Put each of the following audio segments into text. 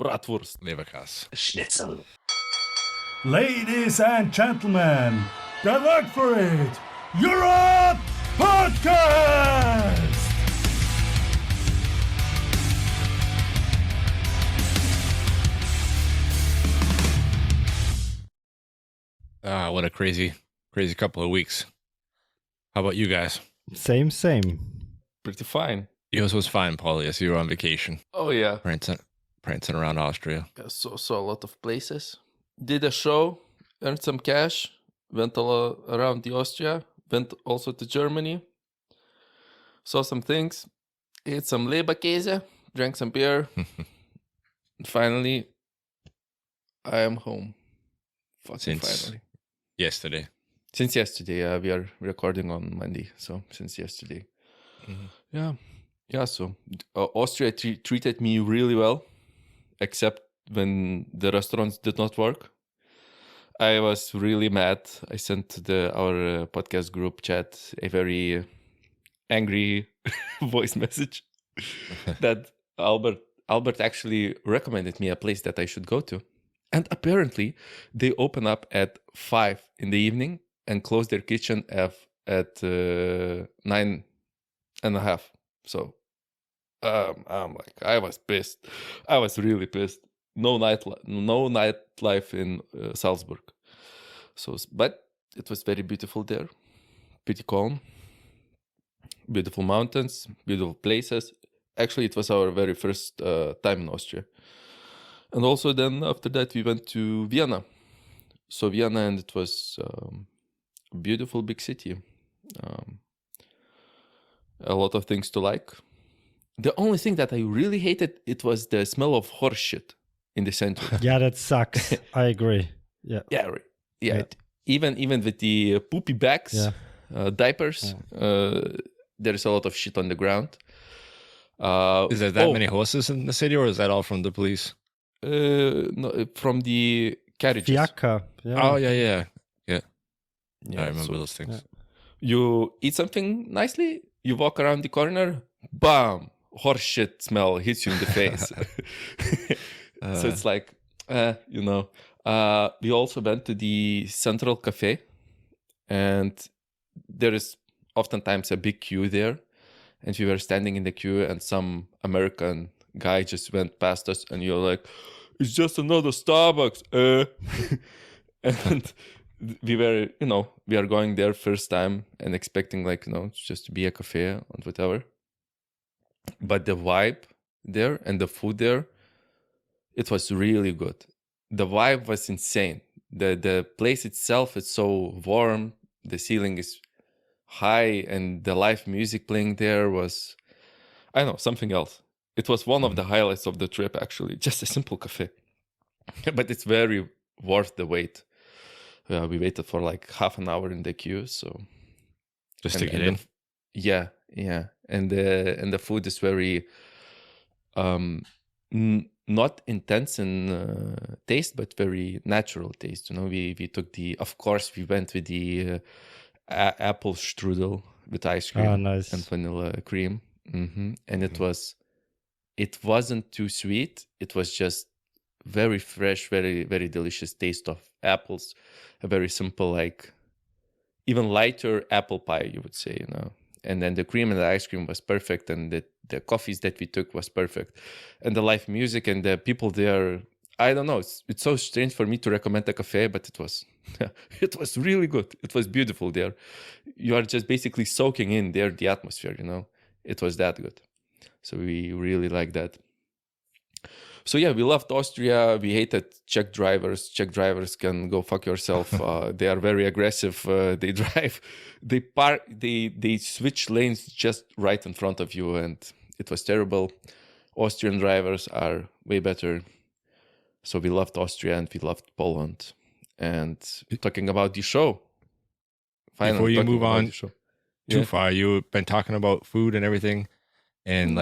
Bratwurst. Leberkäse. Schnitzel. Ladies and gentlemen, get luck for it! Europe Podcast! What a crazy couple of weeks. How about you guys? Same. Pretty fine. Yours was fine, Paul. Yes, you were on vacation. Oh, yeah. Prancing around Austria. Saw a lot of places. Did a show, earned some cash, went all around the Austria, went also to Germany, saw some things, ate some Leberkäse, drank some beer. And finally, I am home. Finally. Yesterday. Since yesterday, we are recording on Monday, so since yesterday. Mm-hmm. Yeah, so Austria treated me really well, except when the restaurants did not work. I was really mad. I sent to our podcast group chat a very angry voice message that Albert actually recommended me a place that I should go to. And apparently, they open up at 5 in the evening and close their kitchen at 9:30. So I was pissed. I was really pissed. No nightlife in Salzburg. But it was very beautiful there. Pretty calm. Beautiful mountains, beautiful places. Actually, it was our very first time in Austria. And also then after that we went to Vienna. So Vienna, and it was a beautiful big city. A lot of things to like. The only thing that I really hated, it was the smell of horse shit in the center. Yeah, that sucks. I agree. Yeah. Yeah. Right. Even with the poopy bags, diapers, there is a lot of shit on the ground. Is there that many horses in the city, or is that all from the police? No, from the carriages. Fiaker. Yeah. Oh, yeah. I remember those things. Yeah. You eat something nicely, you walk around the corner, bam, horse shit smell hits you in the face. So it's like, we also went to the Central Cafe, and there is oftentimes a big queue there. And we were standing in the queue, and some American guy just went past us, and you're like, it's just another Starbucks. And we are going there first time and expecting it's just to be a cafe and whatever. But the vibe there and the food there, it was really good. The vibe was insane. The place itself is so warm. The ceiling is high, and the live music playing there was, something else. It was one of the highlights of the trip, actually. Just a simple cafe. But it's very worth the wait. We waited for like half an hour in the queue, so just to get in. Yeah, and the food is very not intense in taste, but very natural taste. We took we went with the apple strudel with ice cream nice. and vanilla cream, and it wasn't too sweet. It was just very fresh, very, very delicious taste of apples. A very simple, even lighter apple pie, you would say, And then the cream and the ice cream was perfect, and the coffees that we took was perfect. And the live music and the people there, I don't know, it's so strange for me to recommend a cafe, but it was really good. It was beautiful there. You are just basically soaking in there the atmosphere, It was that good. So we really like that. So yeah, we loved Austria. We hated Czech drivers. Czech drivers can go fuck yourself. They are very aggressive. They drive. They park. They switch lanes just right in front of you, and it was terrible. Austrian drivers are way better. So we loved Austria and we loved Poland. And talking about the show. Finally, before you move on too far, you've been talking about food and everything, and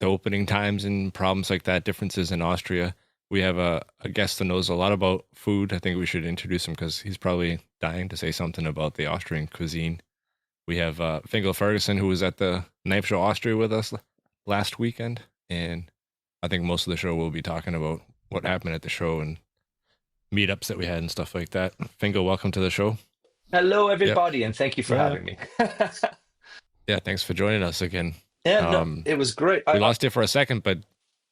the opening times and problems like that, differences in Austria. We have a guest that knows a lot about food. I think we should introduce him because he's probably dying to say something about the Austrian cuisine. We have Fingal Ferguson, who was at the Knife Show Austria with us last weekend, and I think most of the show we'll be talking about what happened at the show and meetups that we had and stuff like that. Fingal, welcome to the show. Hello, Yep. everybody, and thank you for having me. Yeah, thanks for joining us again. Yeah, no, it was great. We lost you for a second, but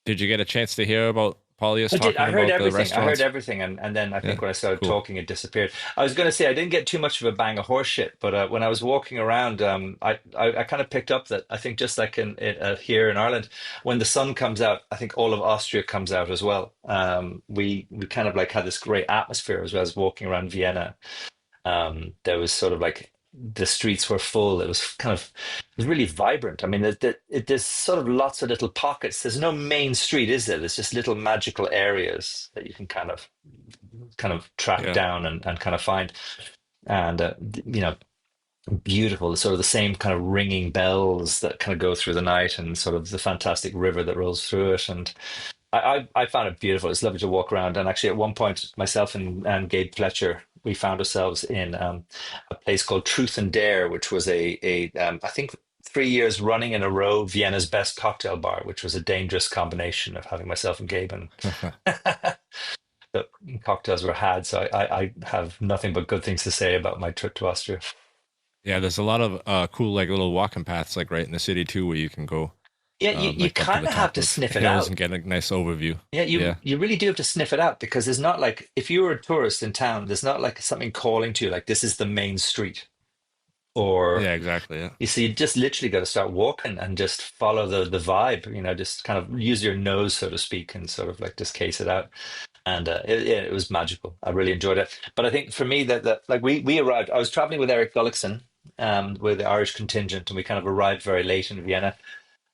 did you get a chance to hear about Paulius talking I heard about everything. the restaurants? I heard everything, and then I think when I started cool. talking, it disappeared. I was going to say I didn't get too much of a bang of horse shit, but when I was walking around, I kind of picked up that I think just like here in Ireland, when the sun comes out, I think all of Austria comes out as well. We kind of like had this great atmosphere as I was walking around Vienna. There was sort of like the streets were full. It was really vibrant. I mean, there's sort of lots of little pockets. There's no main street, is there? There's just little magical areas that you can kind of track down and kind of find. And you know, beautiful, sort of the same kind of ringing bells that kind of go through the night, and sort of the fantastic river that rolls through it. And I found it beautiful. It's lovely to walk around. And actually, at one point, myself and Gabe Fletcher, we found ourselves in a place called Truth and Dare, which was I think 3 years running in a row, Vienna's best cocktail bar, which was a dangerous combination of having myself and Gabe and the cocktails were had. So I have nothing but good things to say about my trip to Austria. Yeah, there's a lot of cool like little walking paths like right in the city too where you can go. Yeah, you like kind of have to sniff it out and get a nice overview. Yeah, you really do have to sniff it out, because there's not like, if you were a tourist in town, there's not like something calling to you like this is the main street, or yeah, exactly. Yeah, you see, you just literally got to start walking and just follow the vibe. Just kind of use your nose, so to speak, and sort of like just case it out. And it was magical. I really enjoyed it. But I think for me that like we arrived. I was traveling with Eric Gullickson, with the Irish contingent, and we kind of arrived very late in Vienna.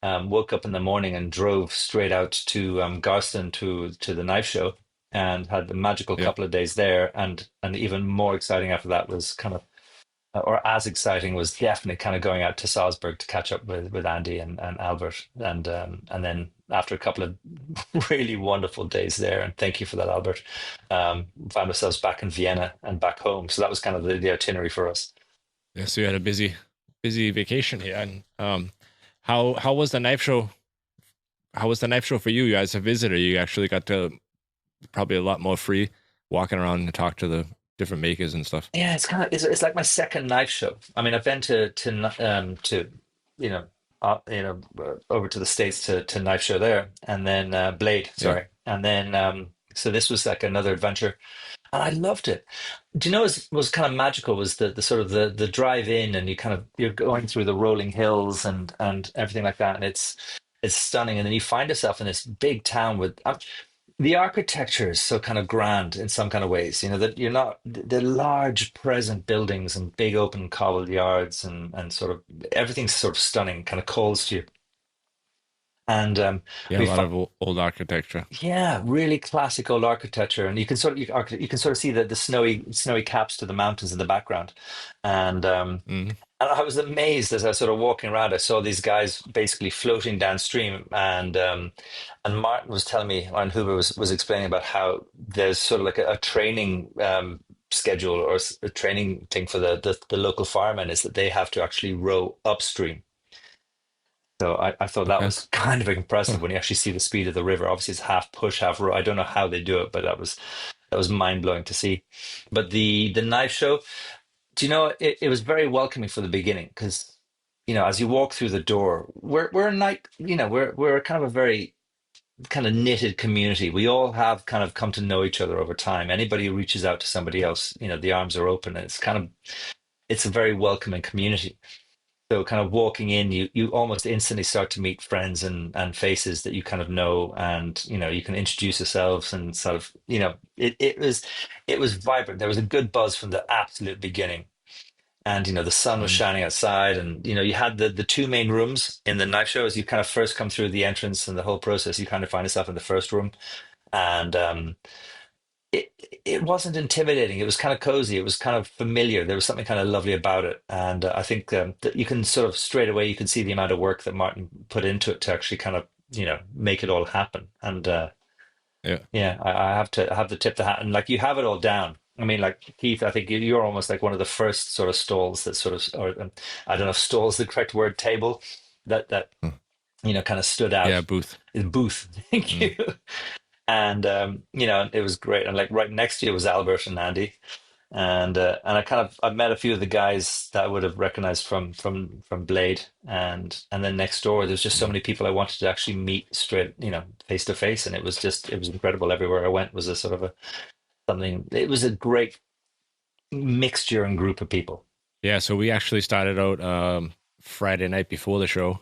Woke up in the morning and drove straight out to Garston to the knife show, and had a magical couple of days there. And even more exciting after that was kind of, or as exciting, was definitely kind of going out to Salzburg to catch up with Andy and Albert. And then after a couple of really wonderful days there, and thank you for that, Albert, found ourselves back in Vienna and back home. So that was kind of the itinerary for us. Yeah, so you had a busy vacation here. And how was the knife show? How was the knife show for you as a visitor? You actually got to probably a lot more free walking around and talk to the different makers and stuff. Yeah, it's like my second knife show. I mean, I've been to over to the States to knife show there, and then Blade, sorry, and then so this was like another adventure, and I loved it. Do you know what was kind of magical was the sort of the drive in, and you're going through the rolling hills and everything like that, and it's stunning, and then you find yourself in this big town with the architecture is so kind of grand in some kind of ways, that you're not the large present buildings and big open cobbled yards and sort of everything's sort of stunning, kind of calls to you. And a lot of old architecture. Yeah, really classic old architecture, and you can sort of see the snowy caps to the mountains in the background, and and I was amazed as I was sort of walking around. I saw these guys basically floating downstream, and Martin was telling me, and Huber was explaining about how there's sort of like a training schedule or a training thing for the local firemen, is that they have to actually row upstream. So I thought that was kind of impressive when you actually see the speed of the river. Obviously, it's half push, half row. I don't know how they do it, but that was mind blowing to see. But the knife show, do you know, it was very welcoming for the beginning, because as you walk through the door, we're a night, we're kind of a very kind of knitted community. We all have kind of come to know each other over time. Anybody who reaches out to somebody else, the arms are open, and it's a very welcoming community. So kind of walking in, you almost instantly start to meet friends and faces that you kind of know, and you can introduce yourselves, and sort of it was vibrant. There was a good buzz from the absolute beginning, and the sun was shining outside, and you had the two main rooms in the knife show. As you kind of first come through the entrance and the whole process, you kind of find yourself in the first room, and it wasn't intimidating. It was kind of cozy. It was kind of familiar. There was something kind of lovely about it. And I think that you can sort of straight away, you can see the amount of work that Martin put into it to actually kind of, make it all happen. And I have to tip the hat. And like, you have it all down. I mean, like Keith, I think you're almost like one of the first sort of stalls that sort of, or I don't know if stall is the correct word, table that kind of stood out. Yeah, Booth. Booth. Thank you. And it was great. And like right next to you was Albert and Andy. And I met a few of the guys that I would have recognized from Blade, and then next door there's just so many people I wanted to actually meet straight, face to face, and it was incredible. Everywhere I went was a sort of something. It was a great mixture and group of people. Yeah, so we actually started out Friday night before the show.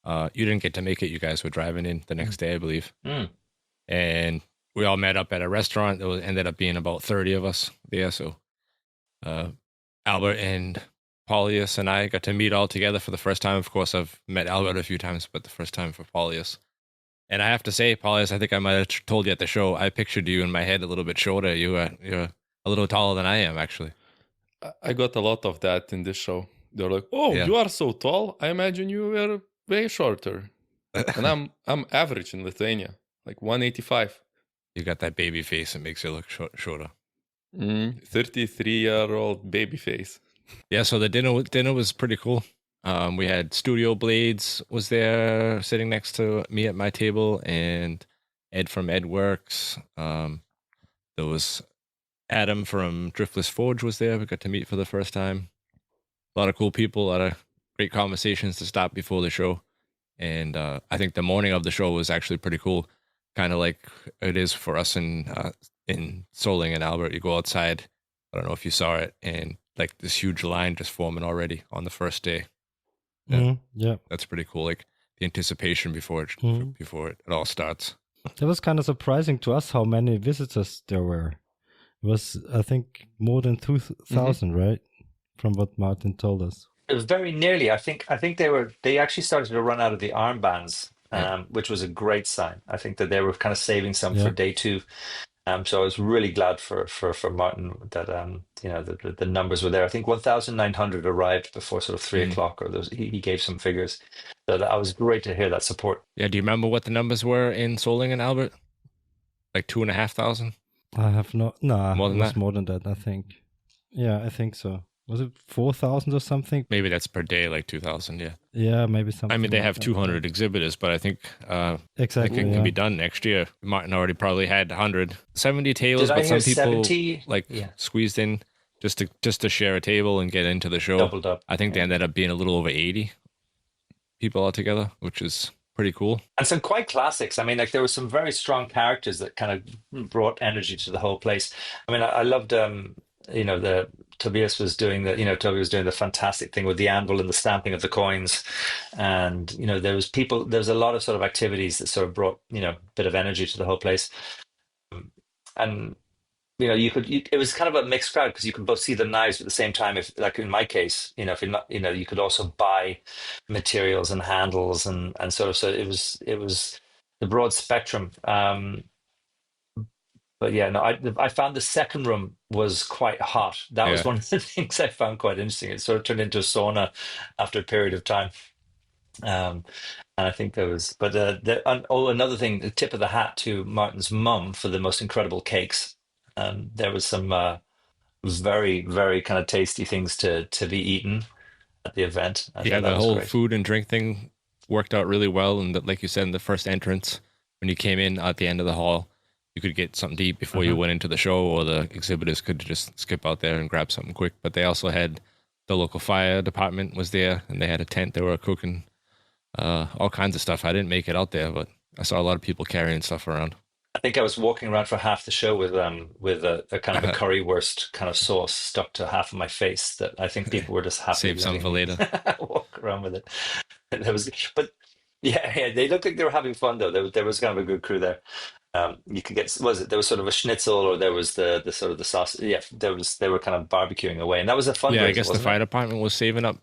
You didn't get to make it. You guys were driving in the next day, I believe. And we all met up at a restaurant. There ended up being about 30 of us there. So Albert and Paulius and I got to meet all together for the first time. Of course, I've met Albert a few times, but the first time for Paulius. And I have to say, Paulius, I think I might have told you at the show, I pictured you in my head a little bit shorter. You're a little taller than I am, actually. I got a lot of that in this show. They're like, "Oh, Yeah. You are so tall. I imagine you were way shorter." And I'm average in Lithuania, like 185. You got that baby face that makes you look shorter. 33-year-old baby face. Yeah, so the dinner was pretty cool. We had Studio Blades was there sitting next to me at my table, and Ed from Ed Works. There was Adam from Driftless Forge was there. We got to meet for the first time. A lot of cool people, a lot of great conversations to stop before the show. And I think the morning of the show was actually pretty cool, kind of like it is for us in Soling and Albert. You go outside, I don't know if you saw it, and like this huge line just forming already on the first day. Yeah. That's pretty cool. Like the anticipation before it all starts. It was kind of surprising to us how many visitors there were. It was, I think, more than 2,000, right? From what Martin told us. It was very nearly. I think they actually started to run out of the armbands, which was a great sign. I think that they were kind of saving some for day 2. So I was really glad for Martin that the numbers were there. I think 1,900 arrived before sort of 3 o'clock, or he gave some figures. So that was great to hear that support. Yeah, do you remember what the numbers were in Soling and Albert? Like 2,500? I have not. No, more than it was that? more than that, I think. Yeah, I think so. Was it 4,000 or something? Maybe that's per day, like 2,000, yeah. Yeah, maybe something. I mean, they like have that. 200 exhibitors, but I think Exactly. it can be done next year. Martin already probably had 170 tables, Did I but hear some people 70? squeezed in just to share a table and get into the show. Doubled up. I think they ended up being a little over 80 people altogether, which is pretty cool. And some quite classics. I mean, like there were some very strong characters that kind of brought energy to the whole place. I mean, I loved Tobias was doing Toby was doing the fantastic thing with the anvil and the stamping of the coins, and there was a lot of sort of activities that sort of brought a bit of energy to the whole place, and it was kind of a mixed crowd because you could both see the knives at the same time. If, like in my case, if you're not, you could also buy materials and handles and sort of. So it was the broad spectrum. But yeah, no, I found the second room was quite hot. That was one of the things I found quite interesting. It sort of turned into a sauna after a period of time. And I think there was, but another thing, the tip of the hat to Martin's mum for the most incredible cakes. There was some very, very kind of tasty things to be eaten at the event. The whole food and drink thing worked out really well. And like you said, in the first entrance, when you came in at the end of the hall, you could get something to eat before you went into the show, or the exhibitors could just skip out there and grab something quick. But they also had the local fire department was there, and they had a tent. They were cooking all kinds of stuff. I didn't make it out there, but I saw a lot of people carrying stuff around. I think I was walking around for half the show with a kind of a currywurst kind of sauce stuck to half of my face that I think people were just happy. Save some for later. Walk around with it. And they looked like they were having fun though. There was kind of a good crew there. You could get, there was sort of a schnitzel, or there was the sort of the sauce. Yeah, they were kind of barbecuing away, and that was a fundraiser. Yeah, I guess the fire department was saving up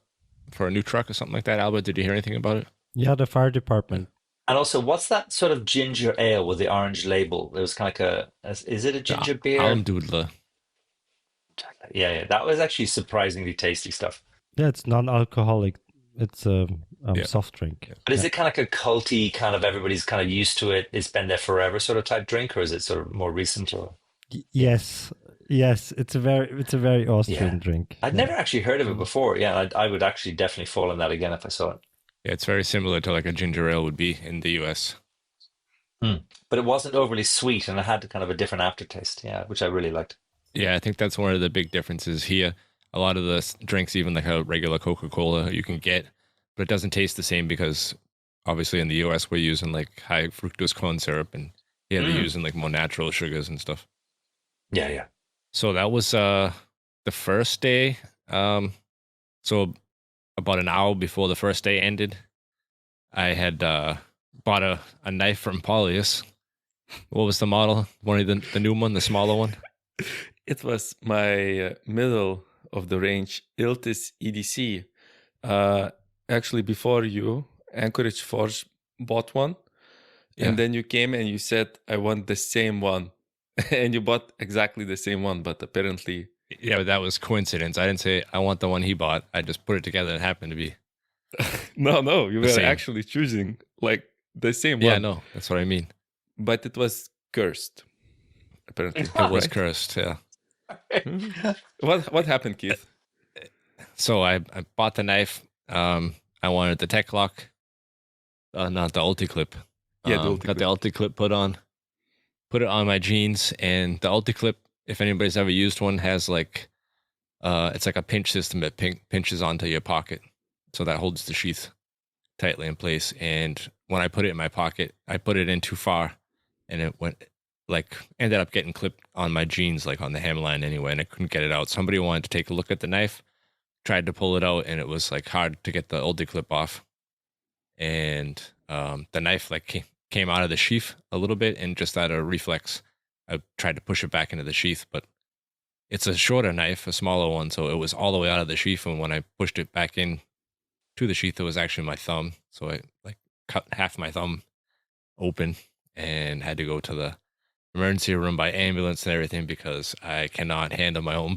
for a new truck or something like that. Albert, did you hear anything about it? Yeah, the fire department. And also, what's that sort of ginger ale with the orange label? It was kind of is it a ginger beer? Almdudler. Yeah, that was actually surprisingly tasty stuff. Yeah, it's non-alcoholic. It's a soft drink. But is it kind of like a culty kind of everybody's kind of used to it? It's been there forever sort of type drink, or is it sort of more recent? Or yes, it's a very Austrian drink. I'd never actually heard of it before. Yeah, I would actually definitely fall in that again if I saw it. Yeah, it's very similar to like a ginger ale would be in the US. But it wasn't overly sweet, and it had kind of a different aftertaste. Yeah, which I really liked. Yeah, I think that's one of the big differences here. A lot of the drinks, even like a regular Coca-Cola, you can get, but it doesn't taste the same because obviously in the US we're using like high fructose corn syrup, and yeah, they're using like more natural sugars and stuff. Yeah, yeah. So that was the first day. So about an hour before the first day ended, I had bought a knife from Paulius. What was the model? One of the new one, the smaller one? It was my middle of the range Iltis EDC. Actually, before you, Anchorage Forge bought one. And then you came and you said, I want the same one. And you bought exactly the same one, but apparently... Yeah, but that was coincidence. I didn't say I want the one he bought. I just put it together and it happened to be. No, you were actually choosing like the same one. Yeah, no, that's what I mean. But it was cursed, apparently. It was cursed, yeah. What happened, Keith? So I bought the knife. I wanted the tech lock, not the ulti-clip. Yeah, the got the ulti-clip put it on my jeans, and the ulti-clip, if anybody's ever used one, has like it's like a pinch system that pinches onto your pocket, so that holds the sheath tightly in place. And when I put it in my pocket, I put it in too far, and it ended up getting clipped on my jeans, like on the hemline anyway, and I couldn't get it out. Somebody wanted to take a look at the knife, tried to pull it out, and it was like hard to get the ulti clip off. And the knife like came out of the sheath a little bit, and just out of reflex, I tried to push it back into the sheath, but it's a shorter knife, a smaller one, so it was all the way out of the sheath. And when I pushed it back in to the sheath, it was actually my thumb. So I like cut half my thumb open and had to go to the emergency room by ambulance and everything because I cannot handle my own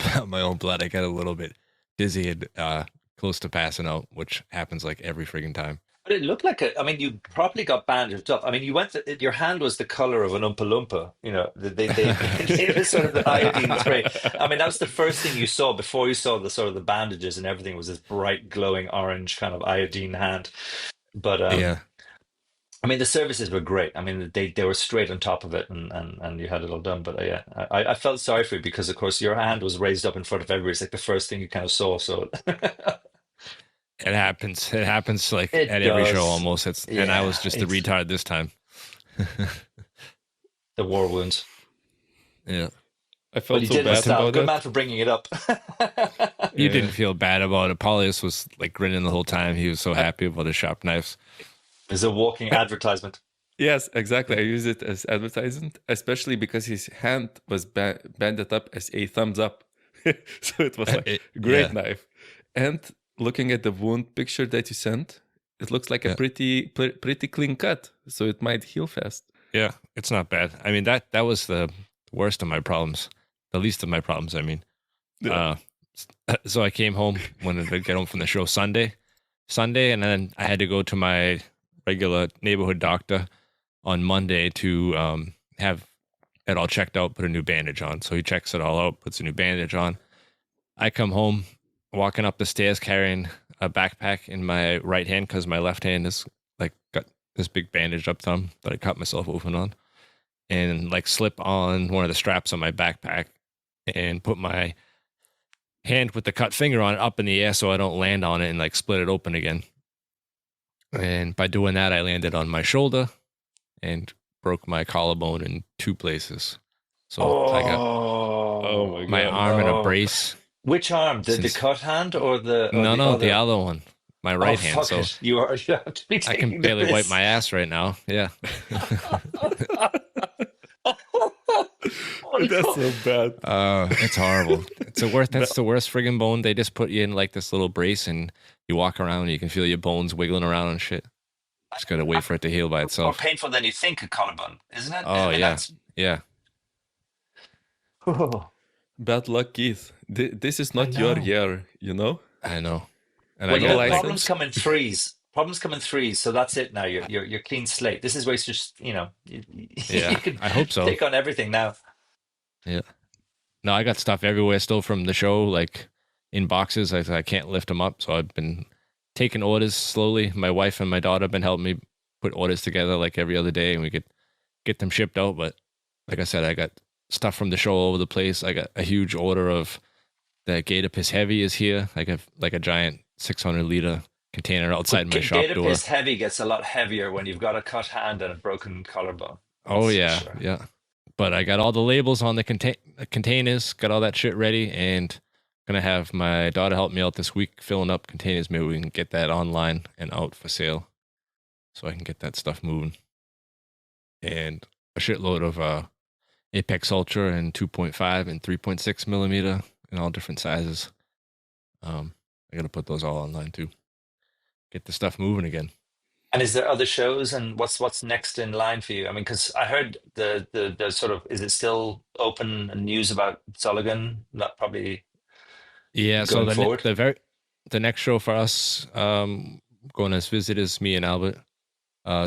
blood. I get a little bit dizzy and close to passing out, which happens like every friggin' time. But it looked like you properly got bandaged up. I mean, your hand was the color of an Oompa Loompa. You know, they was sort of the iodine spray. I mean, that was the first thing you saw before you saw the sort of the bandages and everything was this bright, glowing orange kind of iodine hand. But yeah. I mean, the services were great. I mean, they were straight on top of it, and you had it all done. But yeah, I felt sorry for you because, of course, your hand was raised up in front of everybody. It's like the first thing you kind of saw. So it happens. It happens like it at does. every show almost. And I was just the it's retard this time. the war wounds. Yeah. I felt you so did bad stop. about Good it. man for bringing it up. You didn't feel bad about it. Paulius was like grinning the whole time. He was so happy about his sharp knives. It's a walking advertisement. Yes, exactly. I use it as advertisement, especially because his hand was banded up as a thumbs up. So it was like a great knife. And looking at the wound picture that you sent, it looks like a pretty clean cut. So it might heal fast. Yeah, it's not bad. I mean, that was the worst of my problems. The least of my problems, I mean. Yeah. So I came home when I get home from the show Sunday, and then I had to go to my regular neighborhood doctor on Monday to have it all checked out, put a new bandage on. So he checks it all out, puts a new bandage on. I come home, walking up the stairs carrying a backpack in my right hand because my left hand is like got this big bandage up thumb that I cut myself open on, and like slip on one of the straps on my backpack and put my hand with the cut finger on it up in the air so I don't land on it and like split it open again. And by doing that, I landed on my shoulder and broke my collarbone in 2 places. So I got my arm in a brace. Which arm? The cut hand or the? Or the other one. My right hand. So you are. You have to be I can barely wipe my ass right now. Yeah. That's so bad. It's horrible. It's the worst. That's the worst friggin' bone. They just put you in like this little brace and you walk around and you can feel your bones wiggling around and shit. Just gotta wait for it to heal by itself. More painful than you think, a collarbone, isn't it? Oh, yeah. Yeah. Bad luck, Keith. This is not your year, you know? I know. And well, I got problems come in threes. Problems come in threes, so that's it now. You're clean slate. This is where it's just, you can I hope so. take on everything now. Yeah. No, I got stuff everywhere still from the show, like in boxes. I can't lift them up, so I've been taking orders slowly. My wife and my daughter have been helping me put orders together like every other day, and we could get them shipped out. But like I said, I got stuff from the show all over the place. I got a huge order of the Gator Piss Heavy is here. I have like a giant 600-liter container outside my shop Gator door. Piss Heavy gets a lot heavier when you've got a cut hand and a broken collarbone. Oh yeah, sure. Yeah. But I got all the labels on the containers, got all that shit ready, and gonna have my daughter help me out this week filling up containers. Maybe we can get that online and out for sale, so I can get that stuff moving. And a shitload of Apex Ultra and 2.5 and 3.6 millimeter in all different sizes. I gotta put those all online too. Get the stuff moving again. And is there other shows, and what's next in line for you? I mean, because I heard the sort of, is it still open news about Soligan? Not probably. Yeah. So forward? the next show for us, going as visitors, me and Albert,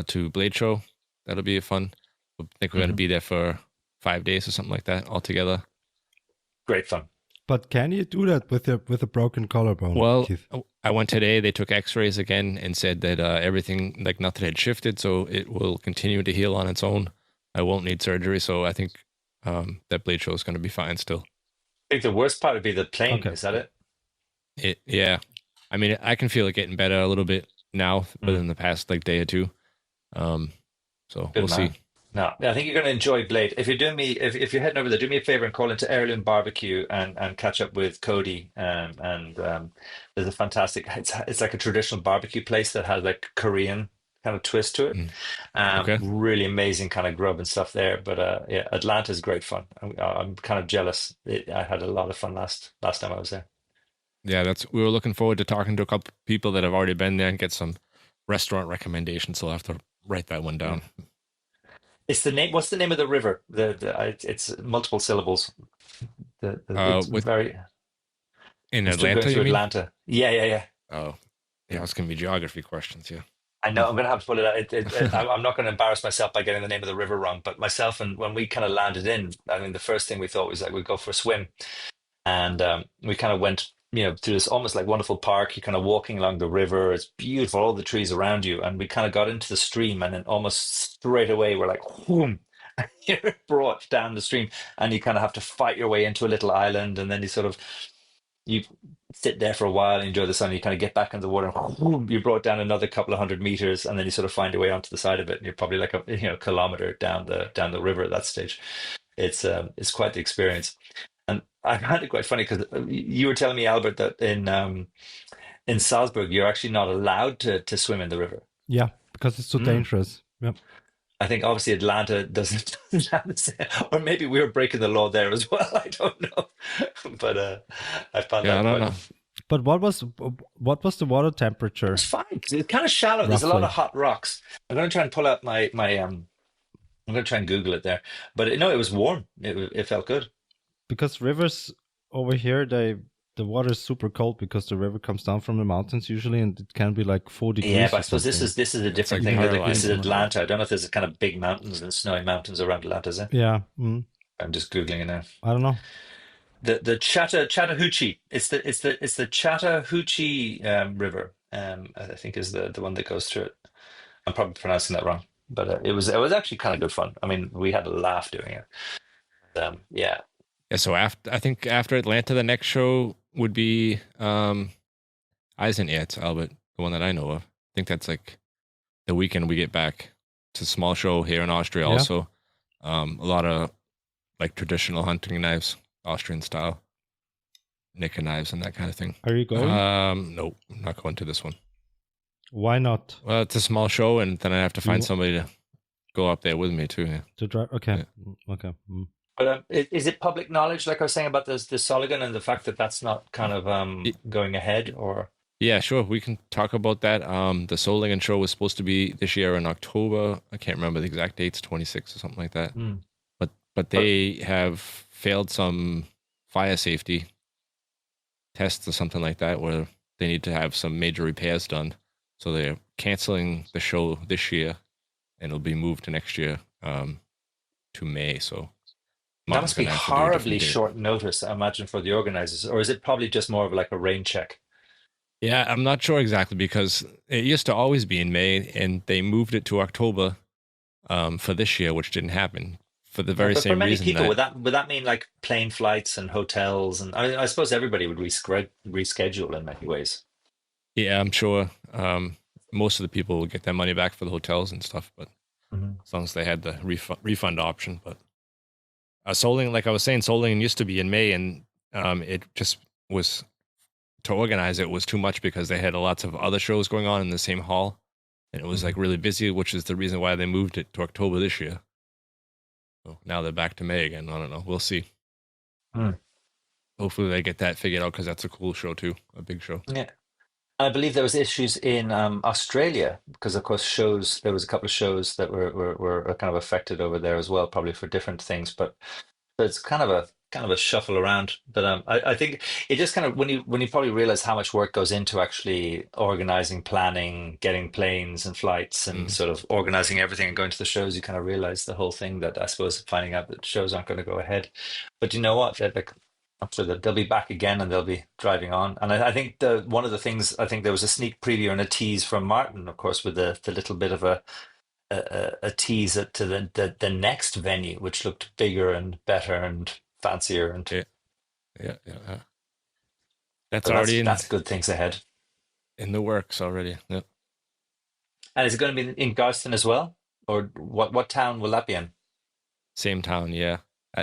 to Blade Show. That'll be fun. I think we're going to be there for 5 days or something like that altogether. Great fun. But can you do that with a broken collarbone? Well, Keith? I went today. They took X-rays again and said that everything, like nothing had shifted, so it will continue to heal on its own. I won't need surgery, so I think that Blade Show is going to be fine still. I think the worst part would be the plane. Okay. Is that it? Yeah. I mean, I can feel it getting better a little bit now, within the past like day or two. So we'll see. No, I think you're going to enjoy Blade. If you're doing me, if you're heading over there, do me a favor and call into Heirloom Barbecue and catch up with Cody. And there's a fantastic. It's like a traditional barbecue place that has like Korean kind of twist to it. Okay. Really amazing kind of grub and stuff there. But yeah, Atlanta's great fun. I'm kind of jealous. I had a lot of fun last time I was there. Yeah, we were looking forward to talking to a couple people that have already been there and get some restaurant recommendations. So I'll have to write that one down. It's the name. What's the name of the river? It's multiple syllables. It's very in Atlanta. You mean? Atlanta. Yeah. Oh, yeah. It's gonna be geography questions. Yeah. I know. I'm gonna have to pull it out. I'm not going to embarrass myself by getting the name of the river wrong. But myself and when we kind of landed in, I mean, the first thing we thought was like we'd go for a swim, and we kind of went, through this almost like wonderful park. You're kind of walking along the river. It's beautiful, all the trees around you. And we kind of got into the stream, and then almost straight away, we're like, whoom, you're brought down the stream, and you kind of have to fight your way into a little island. And then you sit there for a while, enjoy the sun, you kind of get back into the water, and whoom, you're brought down another couple of 100 meters, and then you sort of find your way onto the side of it. And you're probably like a kilometer down the river at that stage. It's quite the experience. And I find it quite funny because you were telling me, Albert, that in Salzburg you're actually not allowed to swim in the river. Yeah, because it's so dangerous. Yep. I think obviously Atlanta doesn't have the same, or maybe we were breaking the law there as well. I don't know, but I found that. I don't know. But what was the water temperature? It's fine because it's kind of shallow. Roughly. There's a lot of hot rocks. I'm going to try and pull out my I'm going to try and Google it there. But it was warm. It felt good. Because rivers over here, the water is super cold because the river comes down from the mountains usually, and it can be like 4 degrees. Yeah, but I suppose this is a different thing. This is Atlanta. I don't know if there's kind of big mountains and snowy mountains around Atlanta, is there? Yeah. I'm just Googling it now. I don't know. The Chattahoochee. It's the Chattahoochee River. I think is the one that goes through it. I'm probably pronouncing that wrong, but it was actually kind of good fun. I mean, we had a laugh doing it. Yeah. Yeah, so after Atlanta, the next show would be Eisenerz, Albert, the one that I know of. I think that's like the weekend we get back. It's a small show here in Austria also. A lot of like traditional hunting knives, Austrian style, Nika knives and that kind of thing. Are you going? No, I'm not going to this one. Why not? Well, it's a small show, and then I have to find somebody to go up there with me too. Yeah. To drive? Okay. Yeah. Okay. But is it public knowledge, like I was saying about the Soligan and the fact that that's not kind of going ahead, or? Yeah, sure. We can talk about that. The Soligan show was supposed to be this year in October. I can't remember the exact dates, 26 or something like that. But they have failed some fire safety tests or something like that, where they need to have some major repairs done. So they're canceling the show this year, and it'll be moved to next year to May. So. That must be horribly short notice, I imagine, for the organizers. Or is it probably just more of like a rain check? Yeah, I'm not sure exactly because it used to always be in May, and they moved it to October for this year, which didn't happen for the Yeah, very but for same many reason people, that. would that mean like plane flights and hotels? And I suppose everybody would reschedule in many ways. Yeah, I'm sure most of the people will get their money back for the hotels and stuff, but Hmm. as long as they had the refund option. But Solingen, like I was saying, Solingen used to be in May, and it just was to organize it was too much because they had lots of other shows going on in the same hall, and it was like really busy, which is the reason why they moved it to October this year. So now they're back to May again. I don't know. We'll see. Mm. Hopefully they get that figured out because that's a cool show too, a big show. Yeah. I believe there was issues in Australia because, of course, there was a couple of shows that were kind of affected over there as well, probably for different things. But it's kind of a shuffle around. But I think it just kind of when you probably realize how much work goes into actually organizing, planning, getting planes and flights, and sort of organizing everything and going to the shows, you kind of realize the whole thing that I suppose finding out that shows aren't going to go ahead. But you know what? Like, I'm sure that they'll be back again and they'll be driving on. And I think the one of the things I think there was a sneak preview and a tease from Martin, of course, with the little bit of a tease to the next venue, which looked bigger and better and fancier, and Yeah. That's so already that's good things ahead. in the works already. Yep. And is it going to be in Garston as well, or what town will that be in? Same town, yeah.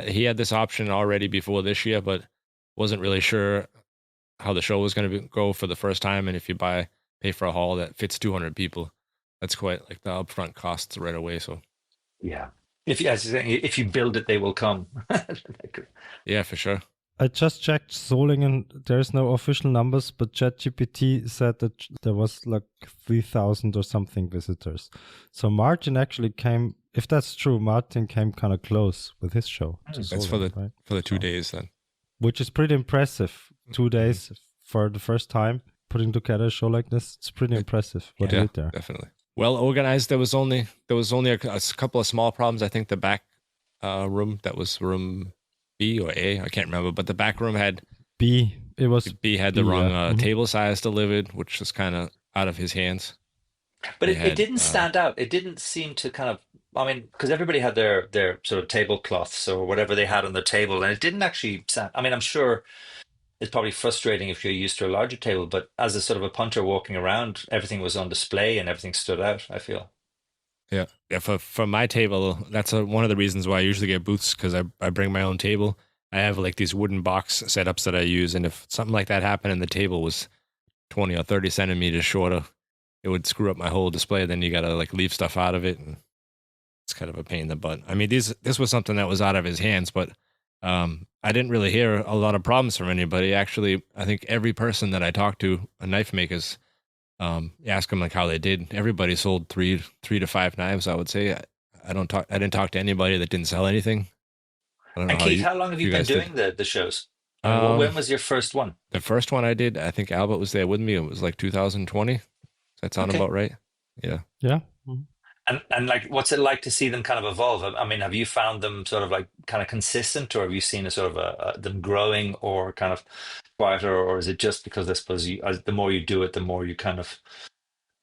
He had this option already before this year, but wasn't really sure how the show was going to go for the first time. And if you pay for a hall that fits 200 people, that's quite like the upfront costs right away. So Yeah, if you build it, they will come. yeah, for sure. I just checked Solingen. There's no official numbers, but ChatGPT said that there was like 3,000 or something visitors. So Martin actually came. If that's true, Martin came kind of close with his show. To That's Solingen, right? for the 2 days then. Which is pretty impressive. 2 days for the first time putting together a show like this. It's pretty impressive what you did there. Definitely. Well organized. There was only a couple of small problems. I think the back room, that was room B or A, I can't remember, but the back room had B. It was B had the wrong table size delivered, which was kind of out of his hands. But it didn't stand out. It didn't seem to kind of, I mean, because everybody had their sort of tablecloths or whatever they had on the table, and it didn't actually sound, I mean, I'm sure it's probably frustrating if you're used to a larger table, but as a sort of a punter walking around, everything was on display and everything stood out, I feel. Yeah. For my table, that's one of the reasons why I usually get booths, because I bring my own table. I have like these wooden box setups that I use, and if something like that happened and the table was 20 or 30 centimeters shorter, it would screw up my whole display. Then you gotta like leave stuff out of it, and it's kind of a pain in the butt. I mean, this was something that was out of his hands, but I didn't really hear a lot of problems from anybody. Actually, I think every person that I talked to, knife makers, ask them like how they did. Everybody sold three to five knives, I would say. I didn't talk to anybody that didn't sell anything. I don't know And Keith, how long have you been doing the shows? When was your first one? The first one I did, I think Albert was there with me. It was like 2020. Does that sound about right? Yeah. Yeah. And like, what's it like to see them kind of evolve? I mean, have you found them sort of like kind of consistent, or have you seen a sort of them growing or kind of quieter, or is it just because I suppose the more you do it, the more you kind of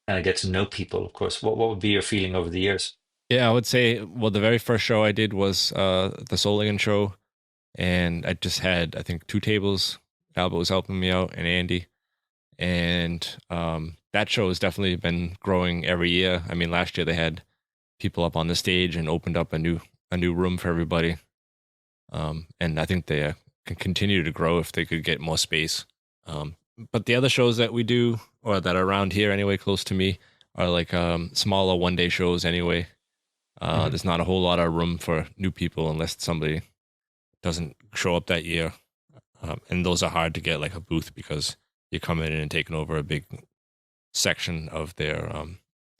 get to know people? Of course, what would be your feeling over the years? Yeah, I would say, well, the very first show I did was the Solingen show, and I just had, I think, 2 tables. Albert was helping me out, and Andy. And that show has definitely been growing every year. I mean, last year they had people up on the stage and opened up a new room for everybody. And I think they can continue to grow if they could get more space. But the other shows that we do, or that are around here anyway, close to me, are like smaller 1-day shows anyway. There's not a whole lot of room for new people unless somebody doesn't show up that year. And those are hard to get like a booth, because you're coming in and taking over a big section of their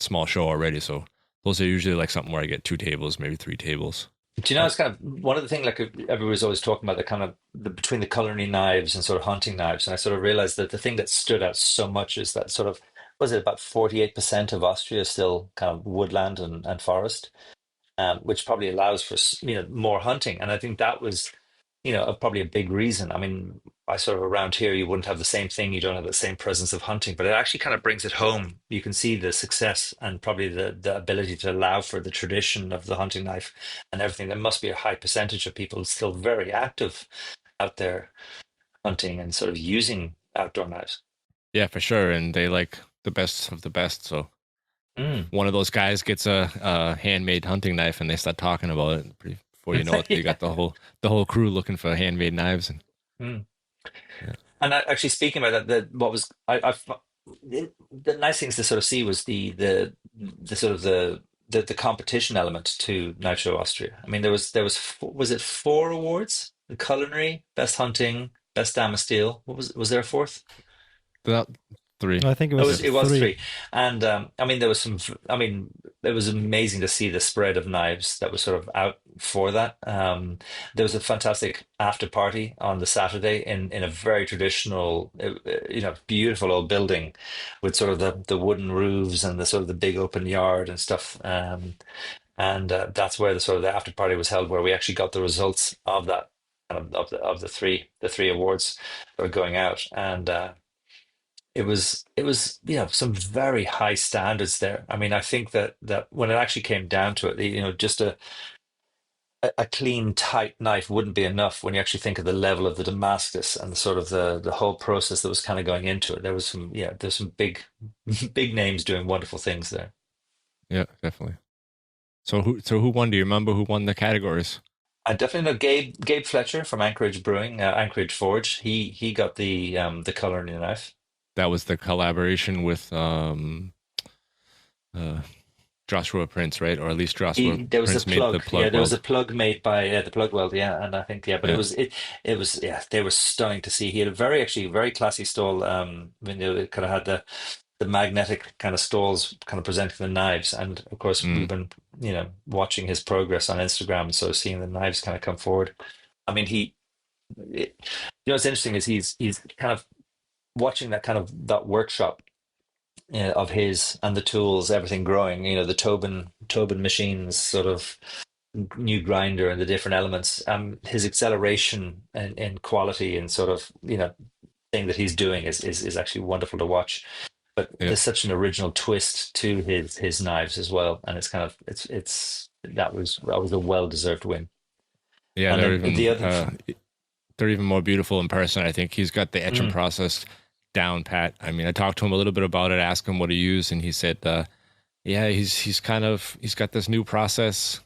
small show already. So those are usually like something where I get 2 tables, maybe 3 tables. Do you know, it's kind of one of the things, like everybody's always talking about the kind of between the culinary knives and sort of hunting knives. And I sort of realized that the thing that stood out so much is that sort of, was it about 48% of Austria is still kind of woodland and forest, which probably allows for, more hunting. And I think that was, probably a big reason. I mean, I sort of around here, you wouldn't have the same thing. You don't have the same presence of hunting, but it actually kind of brings it home. You can see the success and probably the ability to allow for the tradition of the hunting knife and everything. There must be a high percentage of people still very active out there hunting and sort of using outdoor knives. Yeah, for sure. And they like the best of the best. So one of those guys gets a handmade hunting knife and they start talking about it. Before you know it, Yeah. you got the whole crew looking for handmade knives. And Yeah. And actually, speaking about that, what was the nice things to sort of see was the sort of the competition element to Knife Show Austria. I mean, was it 4 awards? The culinary, best hunting, best dam of steel. What was there a fourth? that 3. I think it was It was 3. 3, and I mean there was some. I mean it was amazing to see the spread of knives that was sort of out for that. There was a fantastic after party on the Saturday in a very traditional, beautiful old building with sort of the wooden roofs and the sort of the big open yard and stuff. And that's where the sort of the after party was held, where we actually got the results of that of the three awards that were going out, and. It was some very high standards there. I mean, I think that when it actually came down to it, just a clean, tight knife wouldn't be enough when you actually think of the level of the Damascus and the sort of the whole process that was kind of going into it. There's some big big names doing wonderful things there. Yeah, definitely. So who won? Do you remember who won the categories? I definitely know Gabe Fletcher from Anchorage Brewing, Anchorage Forge. He got the culinary knife. That was the collaboration with Joshua Prince, right? Or at least Joshua There was Prince a made plug. the plug Yeah, there was a weld. plug made by the plug weld. Yeah, and I think but Yeah. it was they were stunning to see. He had a very classy stall. It kind of had the magnetic kind of stalls kind of presenting the knives, and of course we've been watching his progress on Instagram, so seeing the knives kind of come forward. I mean, what's interesting is he's kind of watching that workshop of his and the tools, everything growing. The Tobin machines, sort of new grinder and the different elements. His acceleration and quality and sort of thing that he's doing is actually wonderful to watch. But there's such an original twist to his knives as well, and it's kind of that was a well-deserved win. Yeah, And they're then even the other. they're even more beautiful in person. I think he's got the etching process down pat. I mean, I talked to him a little bit about it, asked him what he used, and he said, he's got this new process.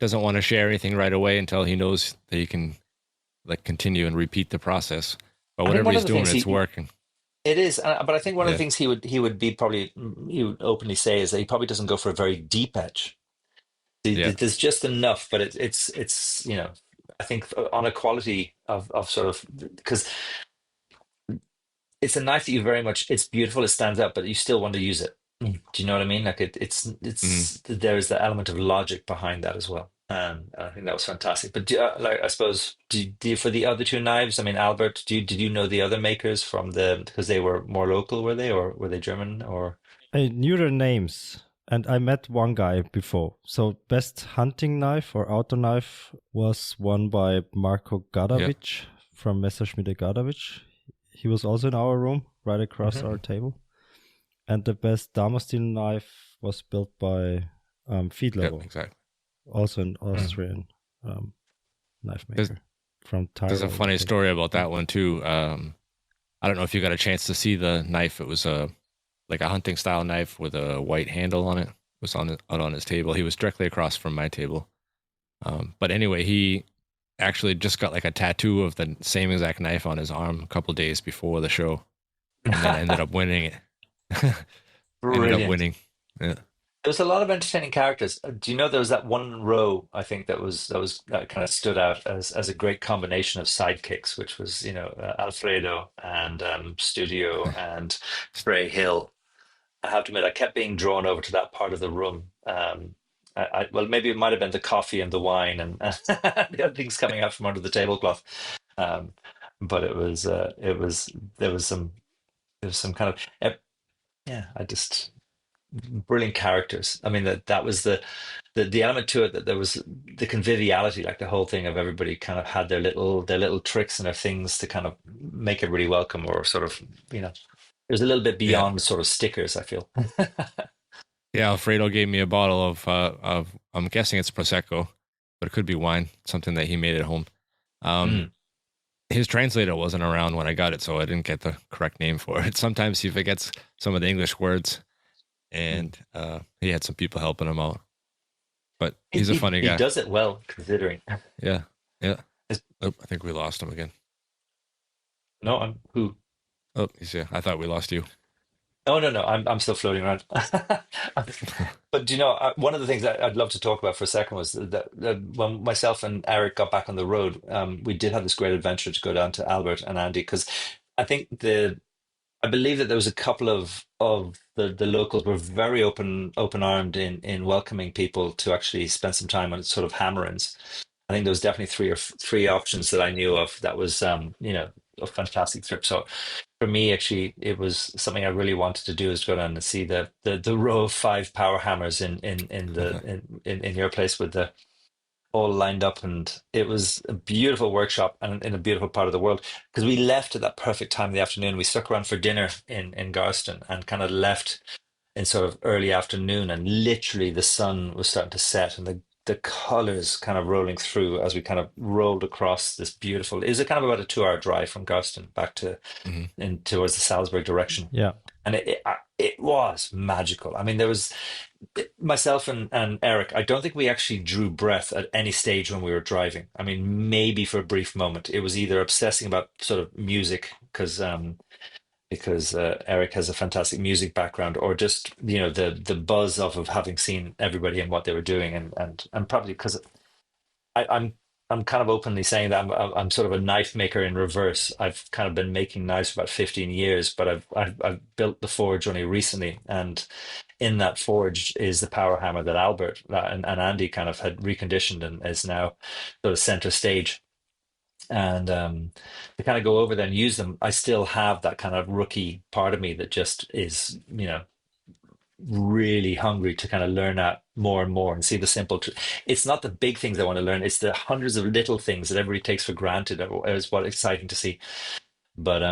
Doesn't want to share anything right away until he knows that he can continue and repeat the process. But whatever he's doing, it's working. It is, but I think one of the things he would openly say is that he probably doesn't go for a very deep etch. There's just enough, but it's I think on a quality of sort of, because it's a knife that it's beautiful, it stands out, but you still want to use it. Do you know what I mean? Like there is the element of logic behind that as well. And I think that was fantastic. But I suppose, for the other 2 knives, I mean, Albert, did you know the other makers because they were more local, were they, or were they German, or? I knew their names, and I met one guy before. So best hunting knife or outdoor knife was won by Marko Gadavic from Messerschmitte Gadavic. He was also in our room, right across our table. And the best Dama steel knife was built by Fiedler, exactly. Also an Austrian knife maker from Tyrol. There's a funny story about that one too. I don't know if you got a chance to see the knife. It was a hunting style knife with a white handle on it. It was out on his table. He was directly across from my table. But anyway, he actually just got a tattoo of the same exact knife on his arm a couple days before the show, and then ended up winning it. Ended up winning. Yeah. There was a lot of entertaining characters. Do you know there was that one row, I think, that kind of stood out as a great combination of sidekicks, which was Alfredo and Studio and Spray Hill. I have to admit, I kept being drawn over to that part of the room. Well, maybe it might have been the coffee and the wine and the other things coming out from under the tablecloth. But there was some kind of, I just, brilliant characters. I mean, that was the element to it, that there was the conviviality, like the whole thing of everybody kind of had their little tricks and their things to kind of make everybody welcome, or sort of, it was a little bit Yeah. beyond sort of stickers, I feel. Yeah, Alfredo gave me a bottle of I'm guessing it's Prosecco, but it could be wine, something that he made at home. His translator wasn't around when I got it, so I didn't get the correct name for it. Sometimes he forgets some of the English words, and he had some people helping him out. But he's a funny guy. He does it well, considering. Yeah. Oh, I think we lost him again. No, who? Oh, he's here. I thought we lost you. Oh, no, I'm still floating around. But one of the things that I'd love to talk about for a second was that when myself and Eric got back on the road, we did have this great adventure to go down to Albert and Andy, because I think I believe that there was a couple of the locals were very open armed in welcoming people to actually spend some time on sort of hammer-ins. I think there was definitely three options that I knew of. That was a fantastic trip. So for me, actually, it was something I really wanted to do, is go down and see the row of 5 power hammers in your place, with the all lined up, and it was a beautiful workshop and in a beautiful part of the world, because we left at that perfect time of the afternoon. We stuck around for dinner in Garston, and kind of left in sort of early afternoon, and literally the sun was starting to set, and the colors kind of rolling through as we kind of rolled across this beautiful. It was a kind of about a 2-hour drive from Garston back to in towards the Salzburg direction. Yeah. And it was magical. I mean, there was myself and Eric. I don't think we actually drew breath at any stage when we were driving. I mean, maybe for a brief moment. It was either obsessing about sort of music, because Eric has a fantastic music background, or just the buzz of having seen everybody and what they were doing, and probably because I'm kind of openly saying that I'm sort of a knife maker in reverse. I've kind of been making knives for about 15 years, but I've built the forge only recently, and in that forge is the power hammer that Albert and Andy kind of had reconditioned, and is now sort of center stage. And to kind of go over there and use them, I still have that kind of rookie part of me that just is, really hungry to kind of learn that more and more, and see the simple. It's not the big things I want to learn; it's the hundreds of little things that everybody takes for granted. Is what exciting to see. But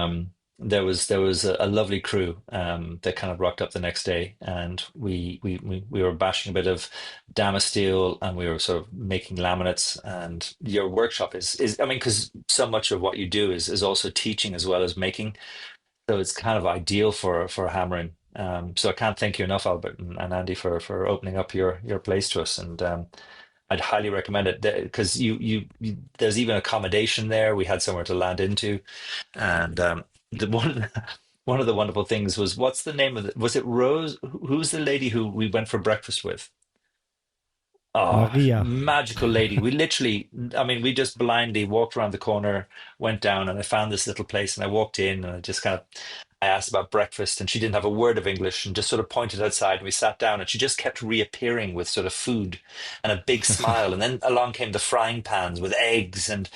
there was a lovely crew that kind of rocked up the next day, and we were bashing a bit of Damasteel, and we were sort of making laminates. And your workshop is I mean, because so much of what you do is also teaching as well as making, so it's kind of ideal for hammering. So I can't thank you enough, Albert and Andy, for opening up your place to us, and I'd highly recommend it, because you there's even accommodation there. We had somewhere to land into, and the one of the wonderful things was, what's the name of it? Was it Rose? Who's the lady who we went for breakfast with? Oh, Maria. magical lady. We literally, I mean, we just blindly walked around the corner, went down, and I found this little place, and I walked in, and I asked about breakfast, and she didn't have a word of English, and just sort of pointed outside, and we sat down, and she just kept reappearing with sort of food and a big smile. And then along came the frying pans with eggs, and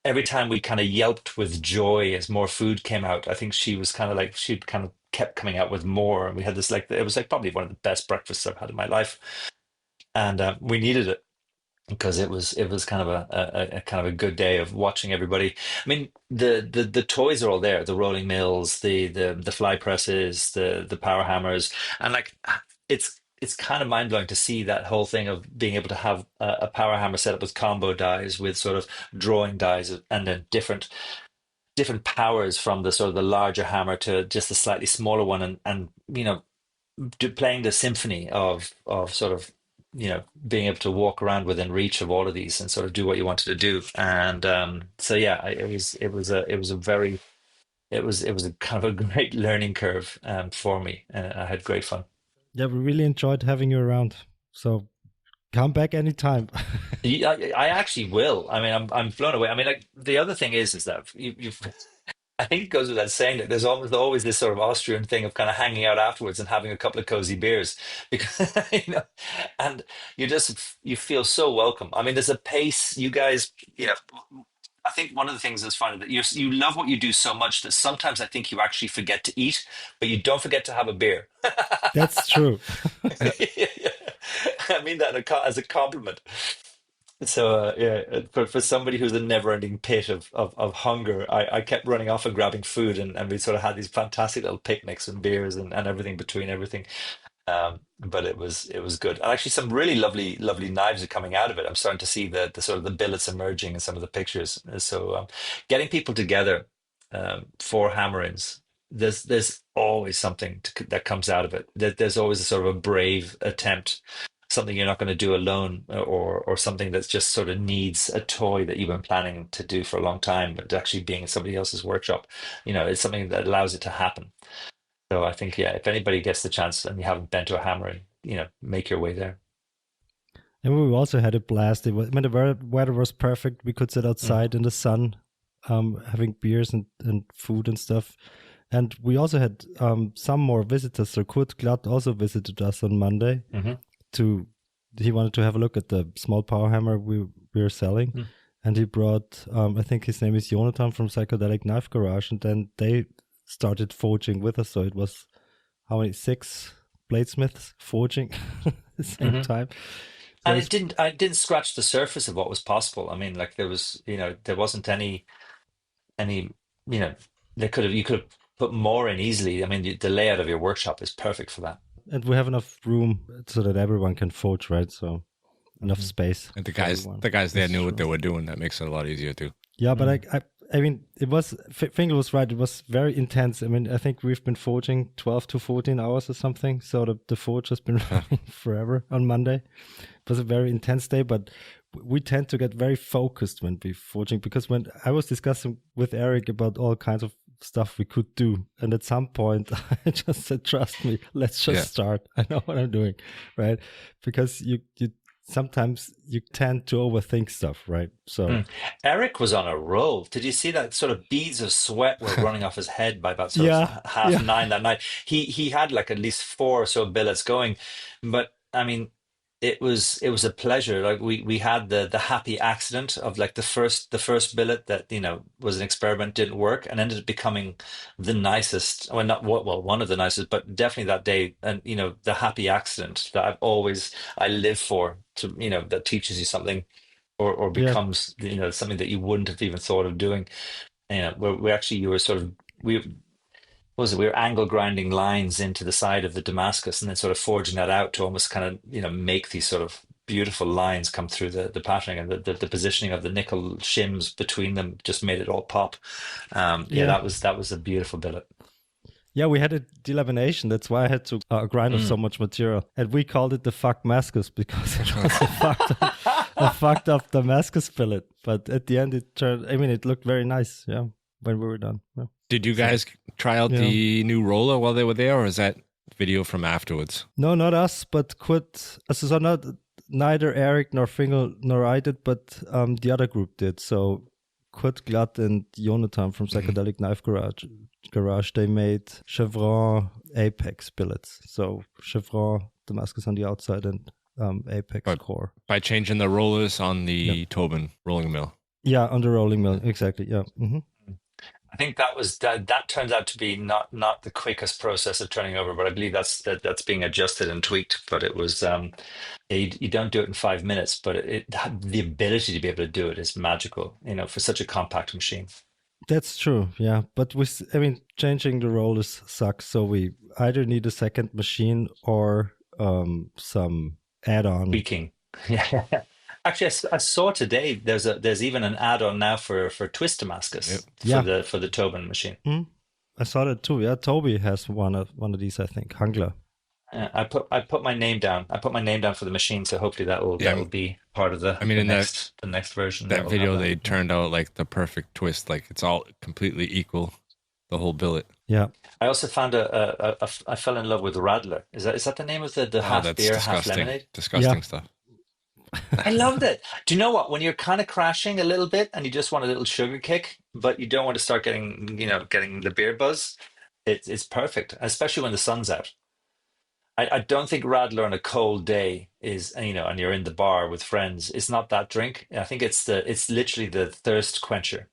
every time we kind of yelped with joy as more food came out. I think she was kind of like, she'd kind of kept coming out with more, and we had this, like, it was like probably one of the best breakfasts I've had in my life. And we needed it, because it was kind of a kind of a good day of watching everybody. I mean, the toys are all there: the rolling mills, the fly presses, the power hammers, and like it's kind of mind blowing to see that whole thing of being able to have a power hammer set up with combo dies, with sort of drawing dies, and then different powers, from the sort of the larger hammer to just the slightly smaller one, and playing the symphony of sort of being able to walk around within reach of all of these and sort of do what you wanted to do. And so yeah, it was a kind of a great learning curve for me, and I had great fun. Yeah, we really enjoyed having you around, so come back anytime. I actually will. I mean, I'm blown away. I mean, like, the other thing is that you've I think it goes without saying that there's always this sort of Austrian thing of kind of hanging out afterwards and having a couple of cozy beers, because and you feel so welcome. I mean, there's a pace. You guys, I think one of the things that's funny that you love what you do so much that sometimes I think you actually forget to eat, but you don't forget to have a beer. That's true. I mean that as a compliment. So yeah, for somebody who's a never-ending pit of hunger, I kept running off and grabbing food, and we sort of had these fantastic little picnics and beers and everything between everything. But it was good. And actually, some really lovely knives are coming out of it. I'm starting to see the sort of the billets emerging in some of the pictures. So getting people together for hammer-ins, there's always something that comes out of it. There's always a sort of a brave attempt, something you're not going to do alone, or something that's just sort of needs a toy that you've been planning to do for a long time, but actually being in somebody else's workshop, it's something that allows it to happen. So I think, yeah, if anybody gets the chance and you haven't been to a hammer, make your way there. And we also had a blast. When the weather was perfect, we could sit outside in the sun, having beers and food and stuff. And we also had some more visitors. So Kurt Glatt also visited us on Monday. He wanted to have a look at the small power hammer we were selling. And he brought, I think his name is Jonathan from Psychedelic Knife Garage. And then they started forging with us. So it was, how many, 6 bladesmiths forging at the same time. And I didn't scratch the surface of what was possible. I mean, like there wasn't any, you could have put more in easily. I mean, the layout of your workshop is perfect for that. And we have enough room so that everyone can forge, right? So enough space. And the guys there knew what they were doing. That makes it a lot easier too. Yeah, but I mean, it was, Fingal was right. It was very intense. I mean, I think we've been forging 12 to 14 hours or something. So the forge has been running forever on Monday. It was a very intense day, but we tend to get very focused when we're forging, because when I was discussing with Eric about all kinds of stuff we could do, and at some point I just said, trust me, let's just start. I know what I'm doing, right? Because you sometimes you tend to overthink stuff, right? So Eric was on a roll. Did you see that sort of beads of sweat were running off his head by about sort of 9:30 that night? He had like at least 4 or so billets going, but I mean, it was a pleasure. Like we had the happy accident of like the first billet that was an experiment, didn't work, and ended up becoming the nicest. Well, not one of the nicest, but definitely that day. And the happy accident that I live for, to that teaches you something, or becomes something that you wouldn't have even thought of doing. You were sort of we were angle grinding lines into the side of the Damascus, and then sort of forging that out to almost kind of make these sort of beautiful lines come through the patterning, and the positioning of the nickel shims between them just made it all pop. That was a beautiful billet. Yeah, we had a delamination. That's why I had to grind off so much material. And we called it the fuck Damascus, because it was a fucked up Damascus billet. But at the end, it looked very nice, when we were done. Yeah. Did you guys try out the new roller while they were there, or is that video from afterwards? No, not us, but Kurt. So neither Eric nor Fingal nor I did, but the other group did. So Kurt Glatt and Jonathan from Psychedelic Knife Garage, they made chevron apex billets. So chevron Damascus on the outside and apex core. By changing the rollers on the Tobin rolling mill. Yeah, on the rolling mill, exactly. Yeah. Mm-hmm. I think that turns out to be not the quickest process of turning over, but I believe that's being adjusted and tweaked. But it was you don't do it in 5 minutes, but the ability to be able to do it is magical, for such a compact machine. That's true, yeah. But changing the rollers sucks, so we either need a second machine or some add-on tweaking. Yeah. Actually, I saw today there's even an add-on now for Twist Damascus for the Tobin machine. I saw that too. Yeah, Toby has one of these, I think. Hangler. I put my name down. I put my name down for the machine, so hopefully that will be part of the next version. That video they turned out like the perfect twist. Like it's all completely equal, the whole billet. Yeah. I also found I fell in love with Radler. Is that the name of the half beer, half lemonade? Disgusting stuff. I loved it. Do you know what? When you're kind of crashing a little bit and you just want a little sugar kick, but you don't want to start getting the beer buzz, it's perfect, especially when the sun's out. I don't think Radler on a cold day is, and you're in the bar with friends. It's not that drink. I think it's literally the thirst quencher.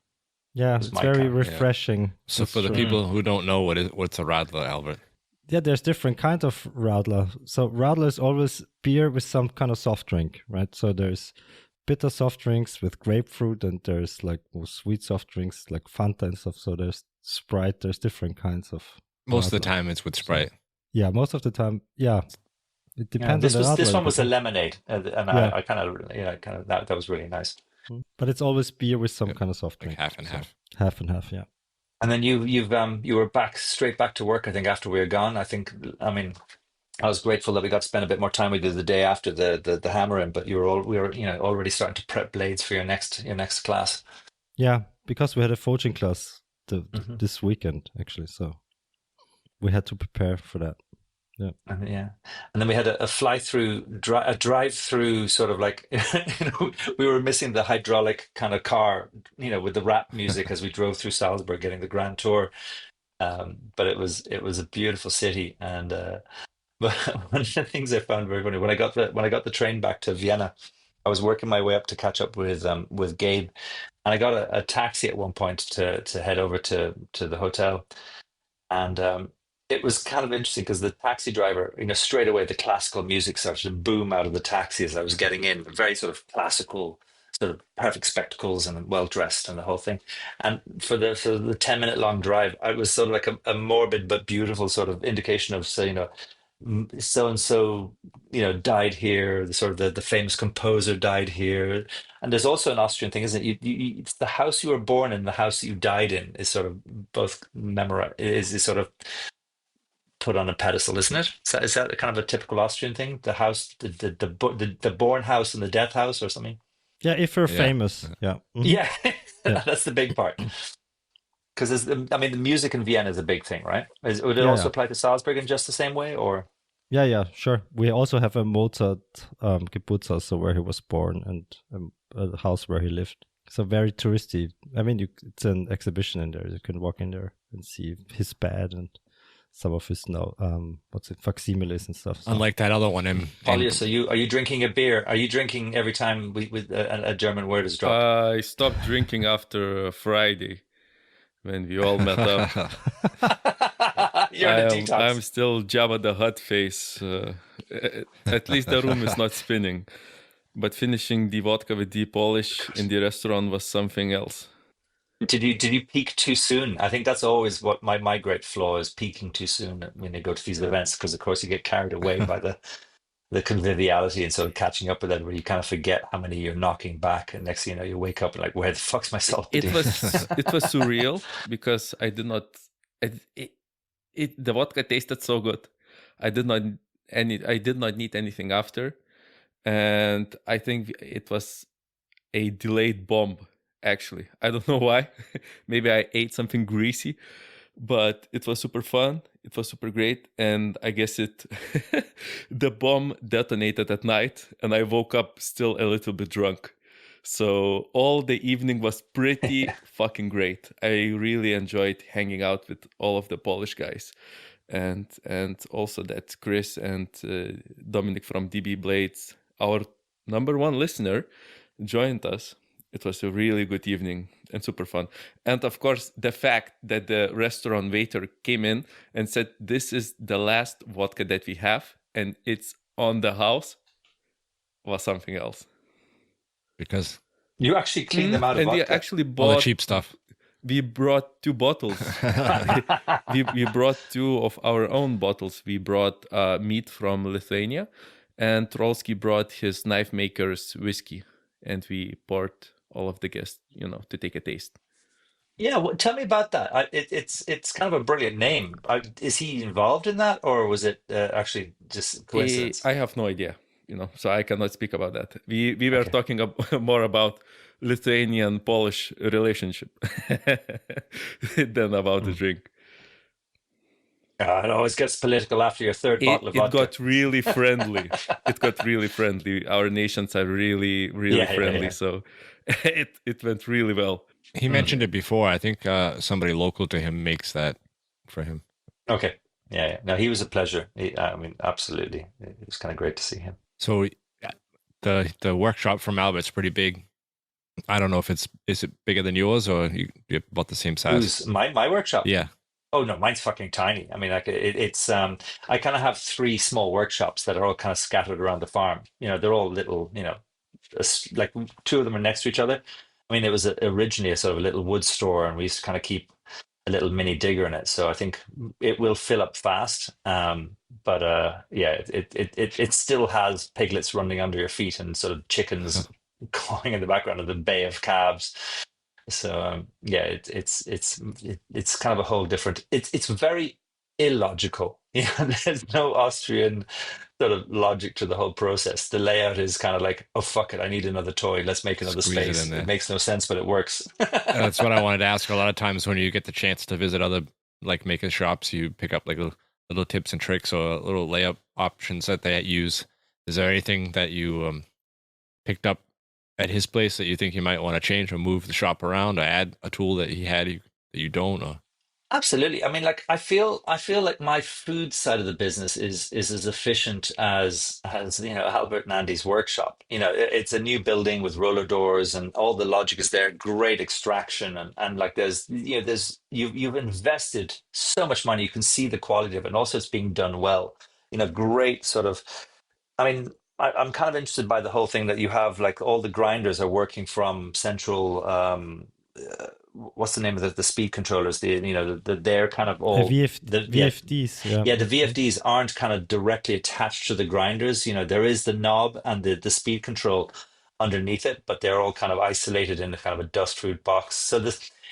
Yeah, Was it's my very count. refreshing. So That's for the true. people who don't know what's a Radler, Albert? Yeah, there's different kind of Radler. So Radler is always beer with some kind of soft drink, right? So there's bitter soft drinks with grapefruit, and there's like more sweet soft drinks like Fanta and stuff. So there's Sprite. There's different kinds of. Most of the Radler. time, it's with Sprite. Yeah, most of the time, yeah. It depends This on the Radler. this one was a lemonade, and Yeah. I kind of that was really nice. But it's always beer with some Yep. kind of soft Like drink. half and So half. Half and half, yeah. And then you were straight back to work. I think after we were gone. I mean, I was grateful that we got to spend a bit more time with you the day after the hammering. But we were already starting to prep blades for your next class. Yeah, because we had a forging class Mhm. this weekend actually, so we had to prepare for that. Yeah. And then we had a drive through sort of like we were missing the hydraulic kind of car, with the rap music as we drove through Salzburg getting the Grand Tour. But it was a beautiful city, and but one of the things I found very funny when I got the train back to Vienna, I was working my way up to catch up with Gabe, and I got a taxi at one point to head over to the hotel. And it was kind of interesting because the taxi driver, straight away the classical music started to boom out of the taxi as I was getting in, very sort of classical, sort of perfect spectacles and well dressed and the whole thing. And for the 10-minute long drive, I was sort of like a morbid but beautiful sort of indication of, say, so and so, died here. The sort of the famous composer died here. And there's also an Austrian thing, isn't it? It's the house you were born in, the house that you died in, is sort of both is sort of put on a pedestal, isn't it? Is that kind of a typical Austrian thing? The house, the born house and the death house, or something. Yeah, if you're Yeah. famous, yeah. Mhm. Yeah, Yeah. that's the big part. Because the music in Vienna is a big thing, right? Would it Yeah, also yeah. apply to Salzburg in just the same way, or? Yeah, sure. We also have a Mozart Geburtshaus, so where he was born, and a house where he lived. So very touristy. I mean, it's an exhibition in there. You can walk in there and see his bed and some of his facsimiles and stuff. So. Unlike that other one. Paulius, so are you drinking a beer? Are you drinking every time with a German word is dropped? I stopped drinking after Friday when we all met up. You're in a detox. I'm still Jabba the Hutt face. At least the room is not spinning. But finishing the vodka with the Polish in the restaurant was something else. Did you peak too soon? I think that's always what my great flaw is, peaking too soon when you go to these events, because of course you get carried away by the conviviality and sort of catching up with everybody. You kind of forget how many you're knocking back, and next thing you know, you wake up and like, where the fuck's my salt? It was surreal because I did not. The vodka tasted so good. I did not need anything after, and I think it was a delayed bomb. Actually, I don't know why. Maybe I ate something greasy, but it was super fun. It was super great, and I guess the bomb detonated at night, and I woke up still a little bit drunk. So all the evening was pretty fucking great. I really enjoyed hanging out with all of the Polish guys, and also that Chris and Dominic from DB Blades, our number one listener, joined us. It was a really good evening and super fun. And of course, the fact that the restaurant waiter came in and said, "This is the last vodka that we have, and it's on the house," was something else. Because you actually cleaned them out of and vodka. we actually all bought the cheap stuff. We brought 2 bottles. we brought 2 of our own bottles. We brought meat from Lithuania, and Trolsky brought his knife maker's whiskey, and we poured all of the guests, to take a taste. Yeah, well, tell me about that. It's kind of a brilliant name. Is he involved in that, or was it actually just coincidence? I have no idea, so I cannot speak about that. We were talking more about Lithuanian Polish relationship than about the drink. It always gets political after your third bottle of vodka. It got really friendly. Our nations are really, really friendly. Yeah. So it went really well. He mentioned it before. I think somebody local to him makes that for him. Okay. Yeah. No, he was a pleasure. I mean, absolutely. It was kind of great to see him. So the workshop from Albert's pretty big. I don't know if is it bigger than yours or you're about the same size? Who's my workshop? Yeah. Oh no, mine's fucking tiny. I mean, like it's I kind of have 3 small workshops that are all kind of scattered around the farm. They're all little, like 2 of them are next to each other. I mean, it was originally a sort of a little wood store, and we used to kind of keep a little mini digger in it. So I think it will fill up fast. But yeah, it still has piglets running under your feet and sort of chickens calling in the background of the bay of calves. So yeah, it's kind of a whole different. It's very illogical. There's no Austrian sort of logic to the whole process. The layout is kind of like, oh fuck it, I need another toy. Let's make another Squeeze it space. in there. It makes no sense, but it works. That's what I wanted to ask. A lot of times when you get the chance to visit other like maker shops, you pick up like little tips and tricks or little layout options that they use. Is there anything that you picked up at his place that you think you might want to change or move the shop around or add a tool that he had that you don't? Or Absolutely. I mean, like I feel like my food side of the business is as efficient as Albert and Andy's workshop. It's a new building with roller doors and all the logic is there. Great extraction and like you've invested so much money. You can see the quality of it, and also it's being done well. Great sort of. I mean, I'm kind of interested by the whole thing that you have like all the grinders are working from central. What's the name of the speed controllers? They're kind of all VFDs. Yeah, the VFDs aren't kind of directly attached to the grinders. There is the knob and the speed control underneath it, but they're all kind of isolated in a kind of a dust food box. So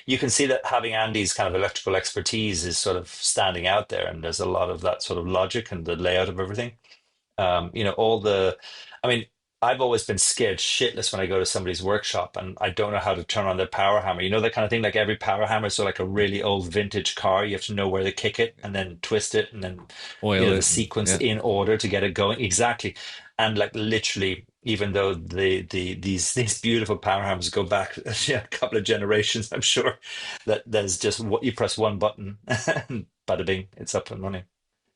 you can see that having Andy's kind of electrical expertise is sort of standing out there, and there's a lot of that sort of logic and the layout of everything. I mean, I've always been scared shitless when I go to somebody's workshop and I don't know how to turn on their power hammer. That kind of thing, like every power hammer is sort of like a really old vintage car. You have to know where to kick it and then twist it and then oil the sequence in order to get it going. Exactly. And like literally, even though these beautiful power hammers go back a couple of generations, I'm sure that there's just what you press one button and bada bing, it's up and running.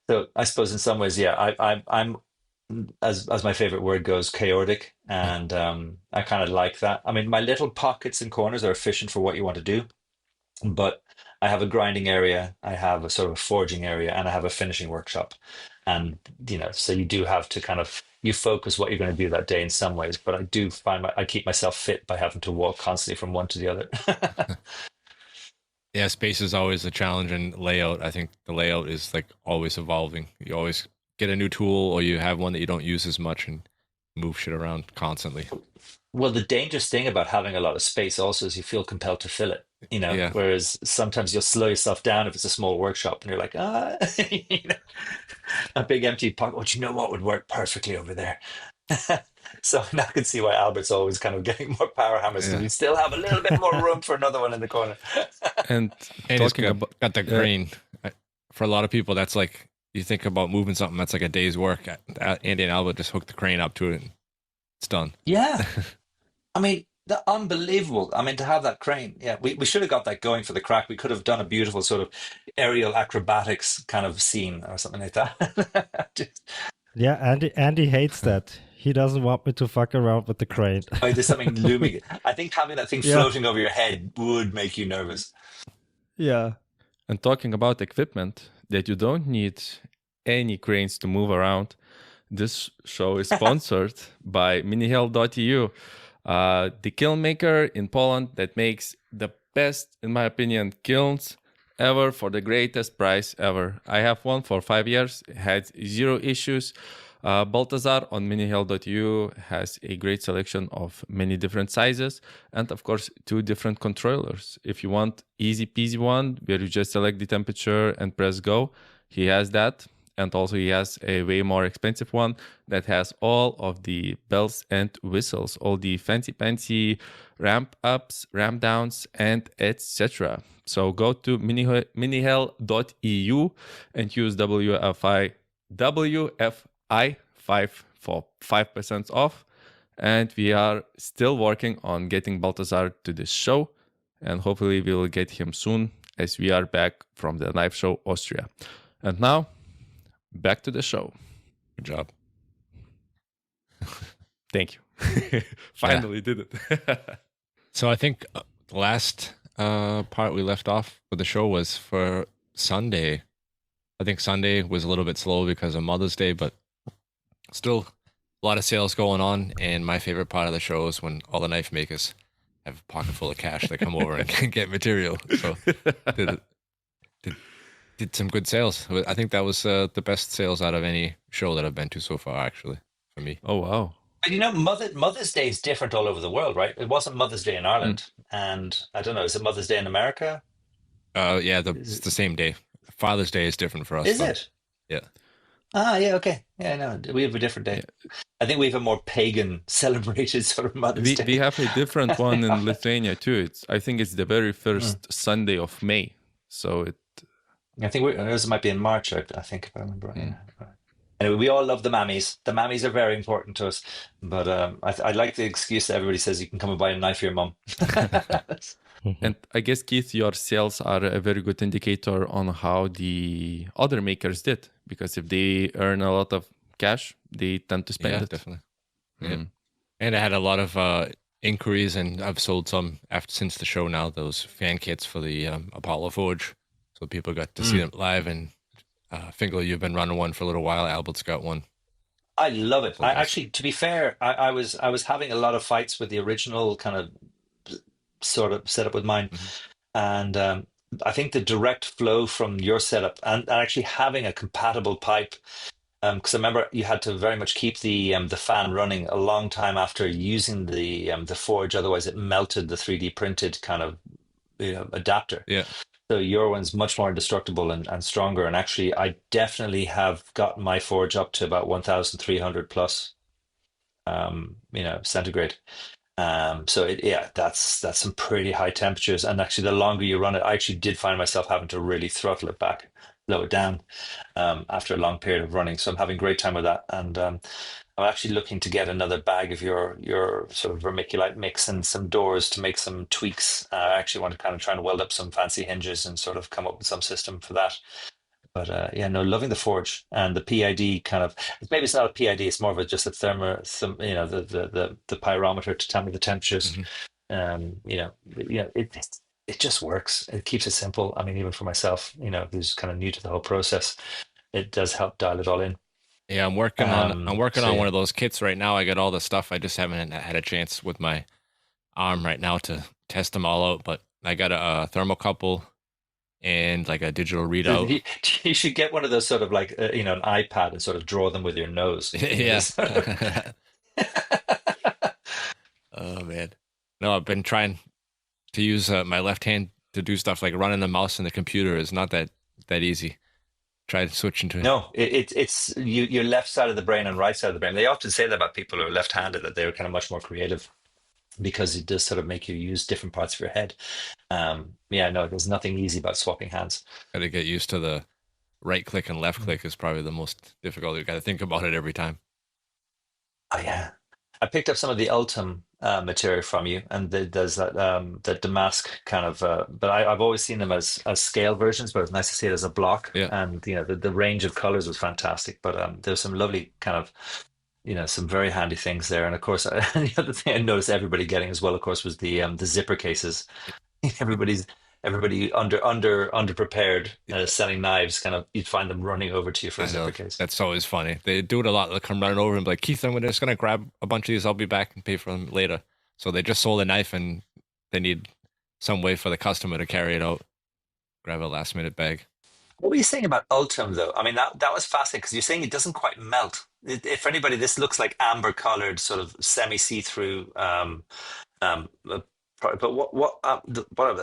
So I suppose in some ways, yeah, I'm as my favorite word goes, chaotic, and I kind of like that. I mean, my little pockets and corners are efficient for what you want to do, but I have a grinding area, I have a sort of a forging area, and I have a finishing workshop, and so you do have to kind of you focus what you're going to do that day in some ways. But I do find I keep myself fit by having to walk constantly from one to the other. Yeah, space is always a challenge, and layout. I think the layout is like always evolving. You always get a new tool, or you have one that you don't use as much, and move shit around constantly. Well, the dangerous thing about having a lot of space also is you feel compelled to fill it. Yeah. Whereas sometimes you'll slow yourself down if it's a small workshop, and you're like, a big empty pocket. Oh, do you know what would work perfectly over there? So now I can see why Albert's always kind of getting more power hammers because we still have a little bit more room for another one in the corner. and talking about got the crane. For a lot of people, that's like you think about moving something that's like a day's work. Andy and Albert just hook the crane up to it, and it's done. Yeah, I mean, unbelievable. I mean, to have that crane. Yeah, we should have got that going for the crack. We could have done a beautiful sort of aerial acrobatics kind of scene or something like that. Yeah, Andy hates that. He doesn't want me to fuck around with the crane. Oh, there's something looming. I think having that thing floating over your head would make you nervous. Yeah. And talking about equipment, that you don't need any cranes to move around. This show is sponsored by minihell.eu, the kiln maker in Poland that makes the best, in my opinion, kilns ever for the greatest price ever. I have one for 5 years, had 0 issues. Baltazar on minihell.eu has a great selection of many different sizes and of course 2 different controllers. If you want easy peasy one where you just select the temperature and press go, he has that. And also he has a way more expensive one that has all of the bells and whistles, all the fancy ramp ups, ramp downs, and etc. So go to minihell.eu and use WFI5 for 5% off. And we are still working on getting Baltazar to this show. And hopefully we will get him soon as we are back from the live show Austria. And now back to the show. Good job. Thank you. Finally did it. So I think the last part we left off with the show was for Sunday. I think Sunday was a little bit slow because of Mother's Day, but still a lot of sales going on. And my favorite part of the show is when all the knife makers have a pocket full of cash. They come over and get material. So did some good sales. I think that was the best sales out of any show that I've been to so far, actually, for me. Oh, wow. But you know, Mother's Day is different all over the world, right? It wasn't Mother's Day in Ireland, and I don't know, is it Mother's Day in America? Yeah, it's the same day. Father's Day is different for us. Is it? Yeah. Ah, yeah, okay. Yeah, no, we have a different day. Yeah. I think we have a more pagan celebrated sort of Mother's Day. We have a different one in Lithuania too. I think it's the very first Sunday of May. So I think ours might be in March, I think, if I remember right. Yeah. Anyway, we all love the mammies. The mammies are very important to us. But I like the excuse that everybody says you can come and buy a knife for your mum. And I guess, Keith, your sales are a very good indicator on how the other makers did. Because if they earn a lot of cash, they tend to spend it. Definitely. Yeah. And I had a lot of inquiries, and I've sold some since the show now, those fan kits for the Apollo Forge. So people got to see them live. And Fingal, you've been running one for a little while. Albert's got one. I love it. I actually, to be fair, I was having a lot of fights with the original kind of sort of setup with mine, and I think the direct flow from your setup and actually having a compatible pipe, because I remember you had to very much keep the fan running a long time after using the forge, otherwise it melted the 3D printed kind of adapter. Yeah. So your one's much more indestructible and stronger. And actually, I definitely have gotten my forge up to about 1,300 plus, centigrade. So that's some pretty high temperatures. And actually, the longer you run it, I actually did find myself having to really throttle it back, slow it down, after a long period of running. So I'm having a great time with that. And I'm actually looking to get another bag of your sort of vermiculite mix and some doors to make some tweaks. I actually want to kind of try and weld up some fancy hinges and sort of come up with some system for that. But loving the forge and the PID kind of, maybe it's not a PID, it's more of just a the pyrometer to tell me the temperatures. It just works. It keeps it simple. I mean, even for myself, who's kind of new to the whole process, it does help dial it all in. Yeah, I'm working on one of those kits right now. I got all the stuff. I just haven't had a chance with my arm right now to test them all out. But I got a thermocouple and like a digital readout. You should get one of those sort of like an iPad and sort of draw them with your nose. Yeah. Oh man, no, I've been trying to use my left hand to do stuff like running the mouse and the computer is not that easy. Try switching to no, it's your left side of the brain and right side of the brain. They often say that about people who are left-handed, that they're kind of much more creative because it does sort of make you use different parts of your head. There's nothing easy about swapping hands. Got to get used to the right click and left click is probably the most difficult. You got to think about it every time. Oh yeah, I picked up some of the Ultim material from you, and there's that damask kind of. But I've always seen them as scale versions, but it's nice to see it as a block. Yeah. And the range of colors was fantastic. But there's some lovely kind of, some very handy things there. And of course, the other thing I noticed everybody getting as well, of course, was the zipper cases. Everybody under prepared selling knives, kind of, you'd find them running over to you for a zipper case. That's always funny. They do it a lot. They'll come running over and be like, Keith, I'm just going to grab a bunch of these. I'll be back and pay for them later. So they just sold a knife and they need some way for the customer to carry it out. Grab a last minute bag. What were you saying about Ultim though? I mean, that was fascinating because you're saying it doesn't quite melt. If anybody, this looks like amber colored, sort of semi see-through, but what I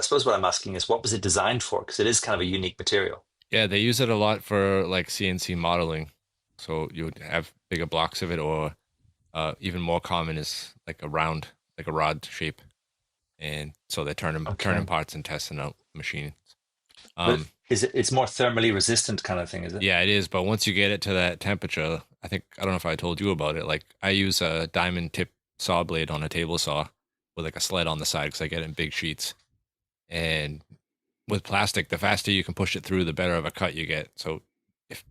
suppose what I'm asking is, what was it designed for? Because it is kind of a unique material. Yeah, they use it a lot for like CNC modeling. So you would have bigger blocks of it, or even more common is like a round, like a rod shape. And so they turning parts and testing out machines. It's more thermally resistant kind of thing, is it? Yeah, it is. But once you get it to that temperature, I don't know if I told you about it. Like I use a diamond tip saw blade on a table saw with like a sled on the side because I get it in big sheets. And with plastic, the faster you can push it through, the better of a cut you get. So if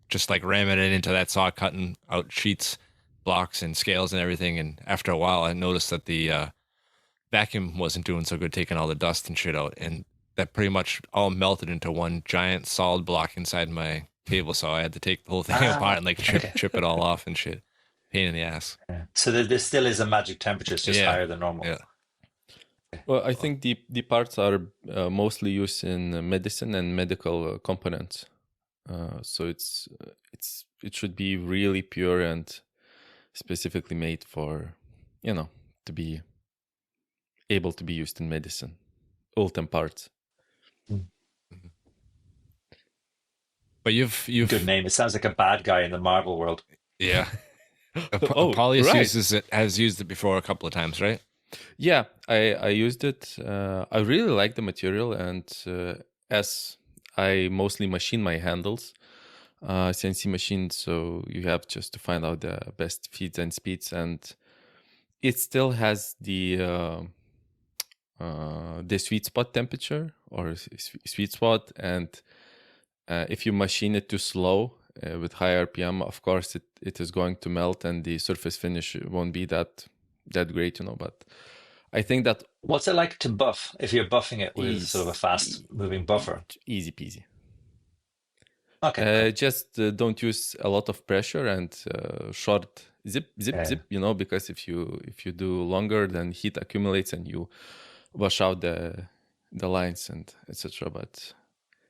just like ramming it into that saw, cutting out sheets, blocks, and scales and everything. And after a while, I noticed that the vacuum wasn't doing so good, taking all the dust and shit out, and that pretty much all melted into one giant solid block inside my table. So I had to take the whole thing apart and like chip it all off and shit. Pain in the ass. Yeah. So there still is a magic temperature, it's just higher than normal. Yeah. Well, I think the parts are mostly used in medicine and medical components. So it should be really pure and specifically made for, to be able to be used in medicine. Ultim parts. But you've good name. It sounds like a bad guy in the Marvel world. Yeah. Paulius has used it before a couple of times, right? Yeah, I used it. I really like the material, and as I mostly machine my handles, CNC machine, so you have just to find out the best feeds and speeds, and it still has the sweet spot temperature or sweet spot, and if you machine it too slow with high RPM, of course it is going to melt, and the surface finish won't be that great, but I think that... What's it like to buff if you're buffing it with sort of a fast moving buffer? Easy peasy. Okay. Just don't use a lot of pressure and short zip, because if you do longer, then heat accumulates and you wash out the lines and etc. But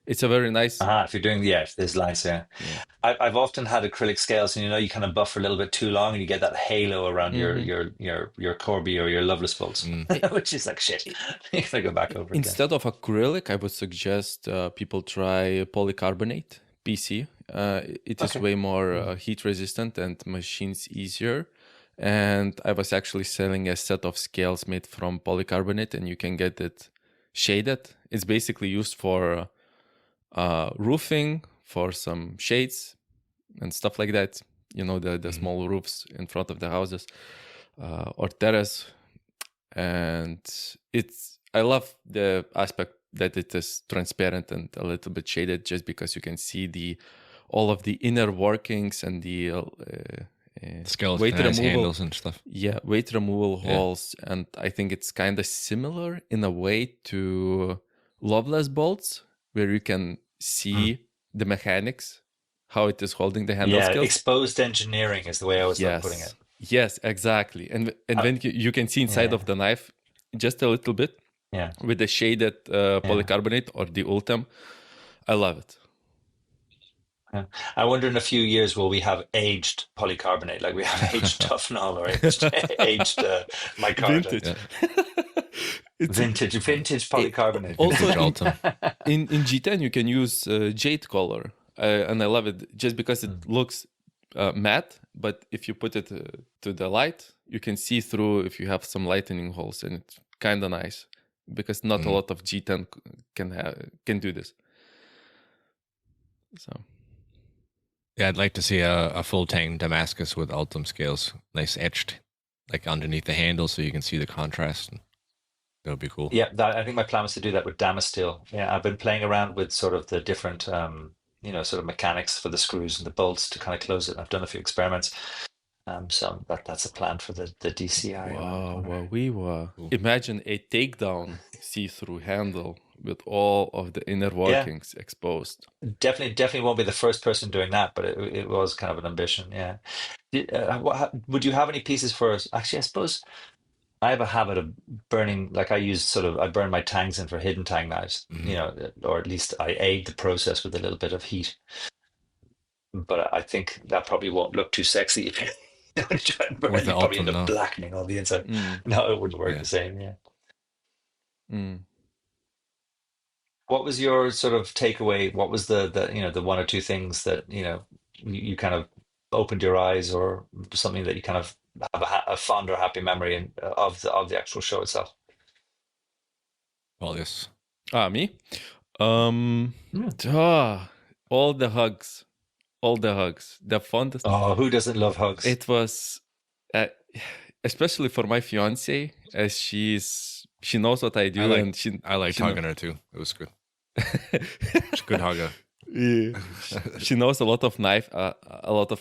it's a very nice... if you're doing if there's lines there. Yeah. I've often had acrylic scales, and you kind of buff for a little bit too long, and you get that halo around your Corby or your Loveless bolts, which is like shit. You gotta go back over. Instead of acrylic, I would suggest people try polycarbonate PC. It is way more heat resistant and machines easier. And I was actually selling a set of scales made from polycarbonate, and you can get it shaded. It's basically used for roofing, for some shades and stuff like that. The small roofs in front of the houses or terrace. And I love the aspect that it is transparent and a little bit shaded, just because you can see all of the inner workings and the skeleton weight removal handles and stuff. Yeah, weight removal holes. And I think it's kind of similar in a way to Loveless bolts, where you can see the mechanics, how it is holding the handle skills. Exposed engineering is the way I was putting it. Yes, exactly. And then you can see inside of the knife just a little bit with the shaded polycarbonate or the Ultim. I love it. I wonder in a few years, will we have aged polycarbonate, like we have aged Tufnol or aged micarta? Vintage polycarbonate. Also, in G10 you can use jade color, and I love it just because it looks matte. But if you put it to the light, you can see through if you have some lightning holes, and it's kind of nice because not a lot of G10 can do this. So. Yeah, I'd like to see a full tang Damascus with Ultim scales, nice etched, like underneath the handle, so you can see the contrast. That would be cool. Yeah, I think my plan was to do that with Damasteel. Yeah, I've been playing around with sort of the different, sort of mechanics for the screws and the bolts to kind of close it. I've done a few experiments. So that's a plan for the DCI. Wow, imagine a takedown see-through handle with all of the inner workings exposed. Definitely won't be the first person doing that, but it was kind of an ambition. Yeah. Would you have any pieces for us? Actually, I suppose I have a habit of burning, like I burn my tangs in for hidden tang knives, or at least I aid the process with a little bit of heat. But I think that probably won't look too sexy if you try and burn it. You probably end up blackening all the inside. No, it wouldn't work the same. Yeah. What was your sort of takeaway? What was the one or two things that you kind of opened your eyes, or something that you kind of have a fond or happy memory of the actual show itself? Well, yes. Me? All the hugs. The fondest. Oh, who doesn't love hugs? It was, especially for my fiance, as she knows what I do, I liked hugging her too. It was good. She's a good hugger. Yeah. She knows a lot of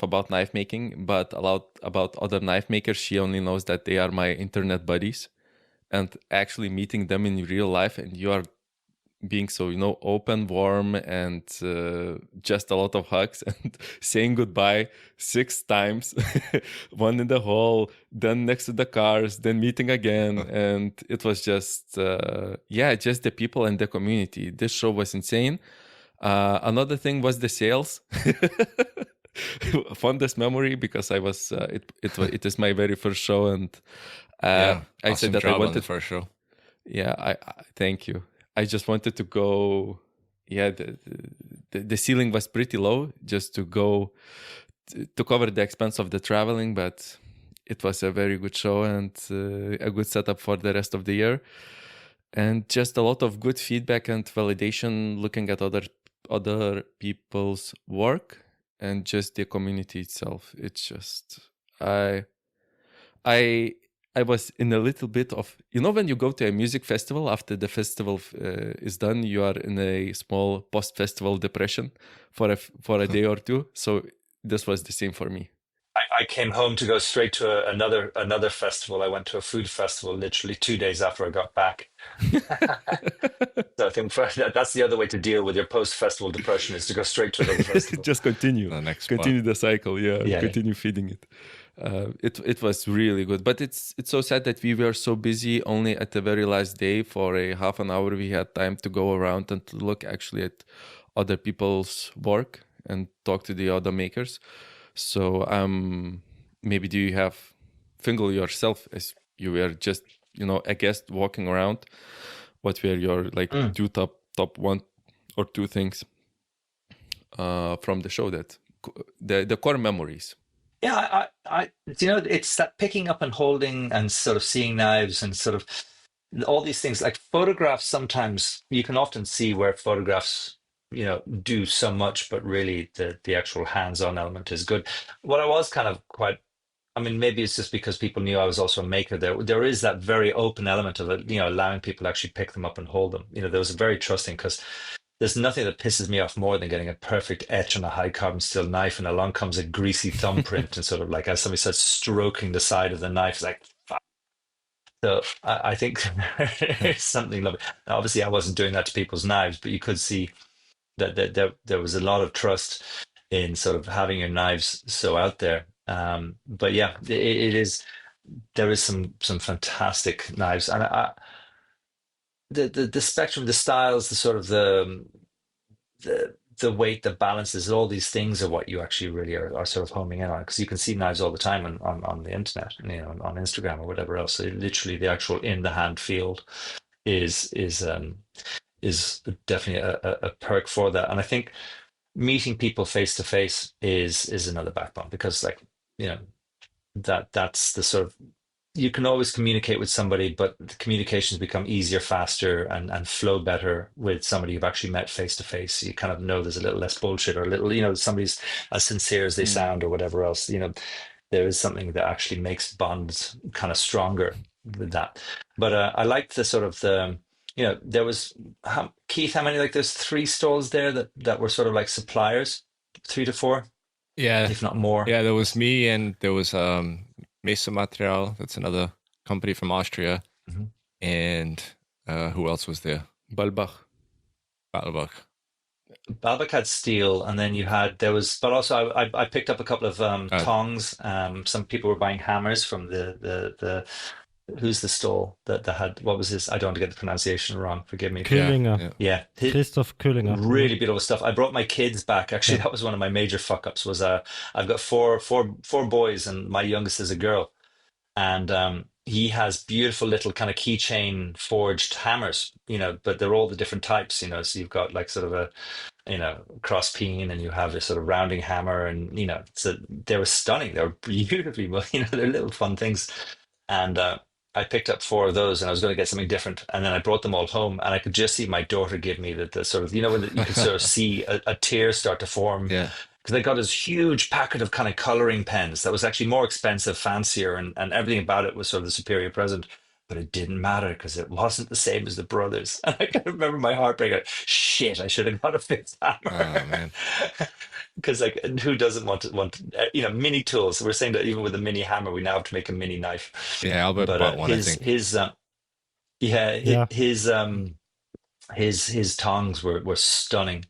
about knife making, but a lot about other knife makers. She only knows that they are my internet buddies, and actually meeting them in real life, and you are being so open, warm, and just a lot of hugs and saying goodbye 6 times, one in the hall, then next to the cars, then meeting again, and it was just just the people and the community. This show was insane. Another thing was the sales. Fondest memory, because I was it is my very first show, and I said that I wanted the first show. Yeah, I thank you. I just wanted to go. Yeah, the ceiling was pretty low, just to go to cover the expense of the traveling, but it was a very good show and a good setup for the rest of the year, and just a lot of good feedback and validation, looking at other people's work and just the community itself. It's just I was in a little bit of, when you go to a music festival, after the festival is done, you are in a small post-festival depression for a day or two. So this was the same for me. I came home to go straight to another festival. I went to a food festival literally 2 days after I got back. So I think that's the other way to deal with your post-festival depression, is to go straight to another festival. Just continue the cycle. Yeah, continue feeding it. It was really good, but it's so sad that we were so busy. Only at the very last day, for a half an hour, we had time to go around and to look actually at other people's work and talk to the other makers. So maybe do you have, Fingal, yourself, as you were just a guest walking around, what were your two top 1 or 2 things from the show, that the core memories? Yeah, I it's that picking up and holding and sort of seeing knives and sort of all these things. Like photographs, sometimes you can often see where photographs, do so much, but really the actual hands-on element is good. What I was kind of maybe it's just because people knew I was also a maker. There is that very open element of it, allowing people to actually pick them up and hold them. There was a very trusting, because there's nothing that pisses me off more than getting a perfect etch on a high carbon steel knife, and along comes a greasy thumbprint and sort of like, as somebody said, stroking the side of the knife. It's like, fuck. So I think there's something lovely. Now, obviously, I wasn't doing that to people's knives, but you could see that there was a lot of trust in sort of having your knives so out there. But yeah, there is some fantastic knives, and the spectrum, the styles, the sort of the weight, the balances, all these things are what you actually really are sort of homing in on, because you can see knives all the time on the internet, on Instagram or whatever else. So literally, the actual in the hand feel is definitely a perk for that. And I think meeting people face to face is another backbone, because that's the sort of, you can always communicate with somebody, but the communications become easier, faster, and flow better with somebody you've actually met face to face. You kind of know there's a little less bullshit, or a little, somebody's as sincere as they sound, or whatever else. There is something that actually makes bonds kind of stronger with that. But I liked the sort of there was, Keith, how many, there's 3 stalls there that were sort of like suppliers, 3 to 4, if not more. Yeah, there was me, and there was Material, that's another company from Austria, and who else was there? Balbach had steel, and then but also I picked up a couple of tongs. Some people were buying hammers from the who's the stall that had, what was this? I don't want to get the pronunciation wrong. Forgive me. Küllinger. Yeah. Christoph Küllinger. Really beautiful stuff. I brought my kids back. Actually, that was one of my major fuck ups. Was I've got four boys, and my youngest is a girl, and he has beautiful little kind of keychain forged hammers, but they're all the different types, so you've got like sort of a, cross peen, and you have a sort of rounding hammer, and, so they were stunning. They were beautifully, they're little fun things. And I picked up 4 of those, and I was going to get something different. And then I brought them all home, and I could just see my daughter give me the sort of, when you could sort of see a tear start to form. Yeah. Because they got this huge packet of kind of coloring pens that was actually more expensive, fancier, and everything about it was sort of the superior present. but it didn't matter because it wasn't the same as the brothers. And I can remember my heartbreak. Like, shit, I should have got a fifth hammer. Oh man. Because like, who doesn't want mini tools? We're saying that even with a mini hammer, we now have to make a mini knife. Yeah, Albert But bought one, I think. Yeah. His tongs were stunning.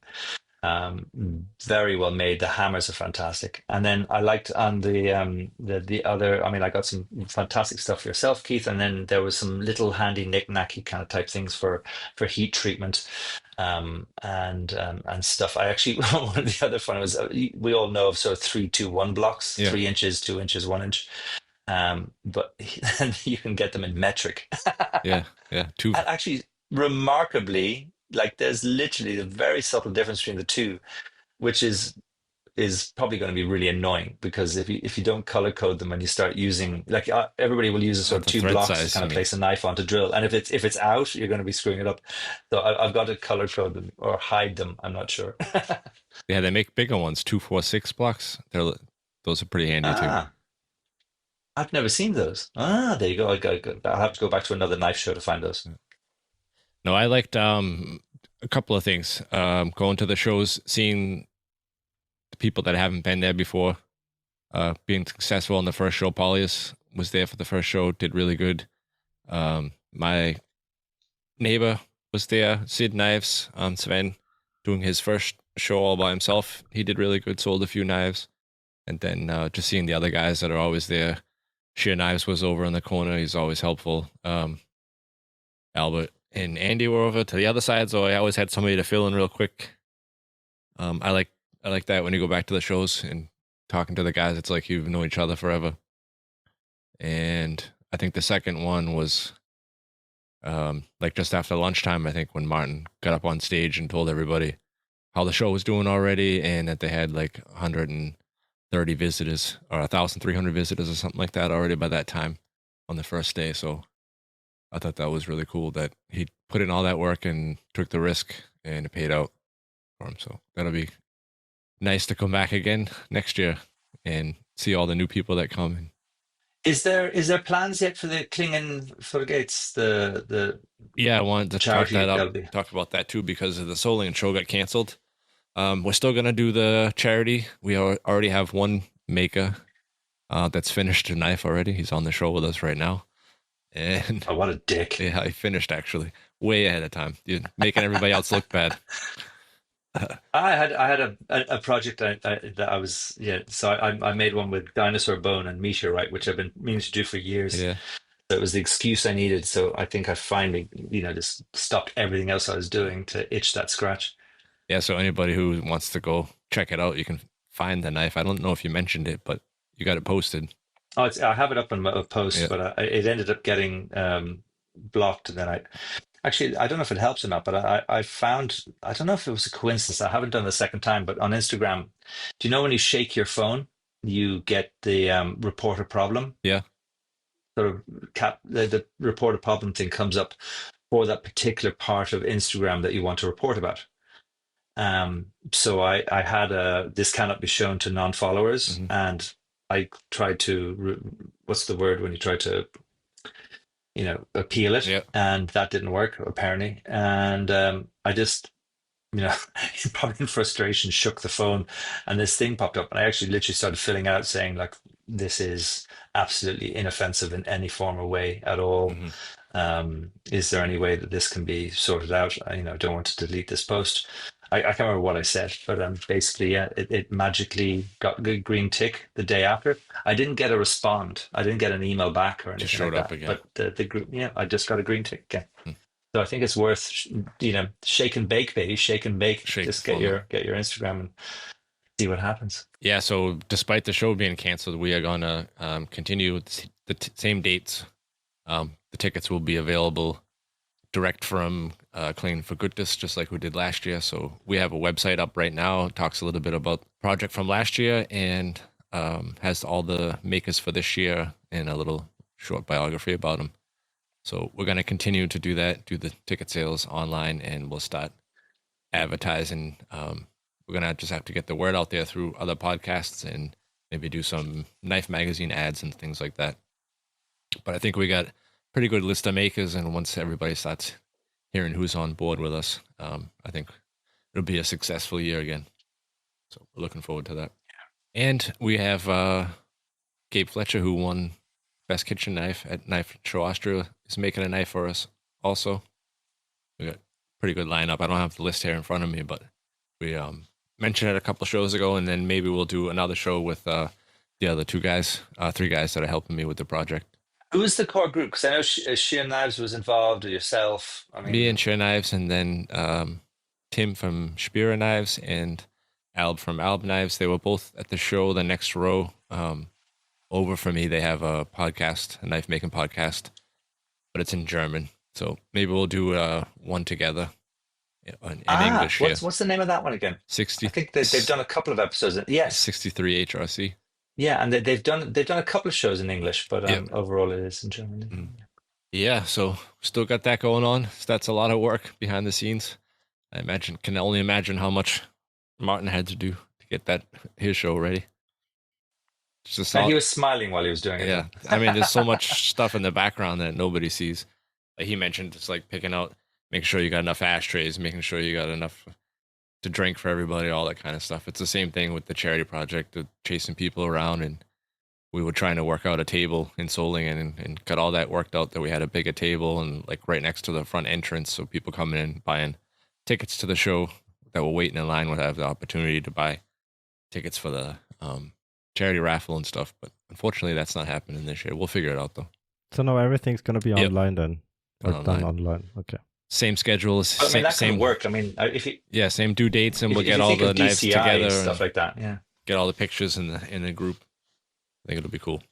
Very well made. The hammers are fantastic. And then I liked on the other. I mean, I got some fantastic stuff for yourself, Keith. And then there was some little handy knick-knacky kind of type things for heat treatment, and stuff. I actually one of the other fun was we all know of sort of 3-2-1 blocks, Yeah. 3 inches, 2 inches, 1 inch. But you can get them in metric. Yeah. Two. And actually, remarkably, like there's literally a very subtle difference between the two, which is probably going to be really annoying because if you don't color code them and you start using like everybody will use a sort of The 2 thread blocks size, to kind you of mean. place a knife onto drill, and if it's out, you're going to be screwing it up. So I've got to color code them or hide them. I'm not sure. Yeah, they make bigger ones, 246 blocks. Those are pretty handy too. I've never seen those. There you go. I'll have to go back to another knife show to find those. No, I liked a couple of things. Going to the shows, seeing the people that haven't been there before, being successful in the first show. Paulius was there for the first show, did really good. My neighbor was there, Sid Knives, Sven, doing his first show all by himself. He did really good, sold a few knives. And then just seeing the other guys that are always there. Sheer Knives was over in the corner. He's always helpful. Albert and Andy were over to the other side, so I always had somebody to fill in real quick. I like that when you go back to the shows and talking to the guys, it's like you've known each other forever. And I think the second one was like just after lunchtime, I think, when Martin got up on stage and told everybody how the show was doing already and that they had like 130 visitors or 1,300 visitors or something like that already by that time on the first day. So I thought that was really cool that he put in all that work and took the risk and it paid out for him. So that'll be nice to come back again next year and see all the new people that come. Is there plans yet for the Klingen for Gates? Yeah, I wanted to charity talk about that too, because of the Solingen show got canceled. We're still gonna do the charity. We already have one maker that's finished a knife already. He's on the show with us right now. And oh, what a dick! Yeah, I finished actually way ahead of time. You're making everybody else look bad. I had a project that I was so I made one with dinosaur bone and meteorite, which I've been meaning to do for years. Yeah. So it was the excuse I needed. So I think I finally just stopped everything else I was doing to itch that scratch. Yeah. So anybody who wants to go check it out, you can find the knife. I don't know if you mentioned it, but you got it posted. Oh, I have it up on my post, Yeah. but it ended up getting blocked, and then I don't know if it helps or not, but I found, I don't know if it was a coincidence. I haven't done the second time, but on Instagram, do you know when you shake your phone, you get the report a problem? Yeah. Sort of the report a problem thing comes up for that particular part of Instagram that you want to report about. So I had this cannot be shown to non-followers, and I tried to, what's the word when you try to, appeal it, Yeah. and that didn't work apparently. And I just, probably in frustration, shook the phone, and this thing popped up, and I actually literally started filling out saying like, this is absolutely inoffensive in any form or way at all. Is there any way that this can be sorted out? I don't want to delete this post. I can't remember what I said, but basically, yeah, it magically got a green tick the day after. I didn't get a respond. I didn't get an email back or anything. Just showed like up that. again. But the group, I just got a green tick again. So I think it's worth, shake and bake, baby, shake and bake. Just get your Instagram and see what happens. Yeah. So despite the show being canceled, we are gonna continue with the same dates. The tickets will be available direct from Clean for Goodness, just like we did last year. So we have a website up right now. It talks a little bit about the project from last year and has all the makers for this year and a little short biography about them. So we're going to continue to do that, do the ticket sales online, and we'll start advertising. We're going to just have to get the word out there through other podcasts and maybe do some Knife Magazine ads and things like that. But I think we got pretty good list of makers, and once everybody starts hearing who's on board with us, I think it'll be a successful year again. So we're looking forward to that. And we have Gabe Fletcher, who won Best Kitchen Knife at Knife Show Austria, is making a knife for us also. We got a pretty good lineup. I don't have the list here in front of me, but we mentioned it a couple of shows ago, and then maybe we'll do another show with the other three guys that are helping me with the project. Who's the core group? Because I know Sheer Knives was involved, or yourself. I mean, me and Sheer Knives, and then Tim from Spear Knives and Alb from Alb Knives. They were both at the show the next row over for me. They have a podcast, a knife making podcast, but it's in German. So maybe we'll do one together in English. What's the name of that one again? 60. I think they've done a couple of episodes. Yes, 63 HRC. Yeah, and they've done a couple of shows in English, but overall it is in German. Mm. Yeah, so still got that going on. So that's a lot of work behind the scenes. Can only imagine how much Martin had to do to get his show ready. And he was smiling while he was doing it. Yeah, I mean, there's so much stuff in the background that nobody sees. Like he mentioned, it's like picking out, making sure you got enough ashtrays, making sure you got enough to drink for everybody, all that kind of stuff. It's the same thing with the charity project, chasing people around, and we were trying to work out a table in Solingen and got all that worked out, that we had a bigger table and like right next to the front entrance, so people coming in buying tickets to the show that were waiting in line would have the opportunity to buy tickets for the charity raffle and stuff. But unfortunately, that's not happening this year. We'll figure it out though. So now everything's going to be online then? Or done online? Okay. Same schedule. That can work. I mean, same due dates, and we'll get all the knives together and stuff like that. Yeah, get all the pictures in the group. I think it'll be cool.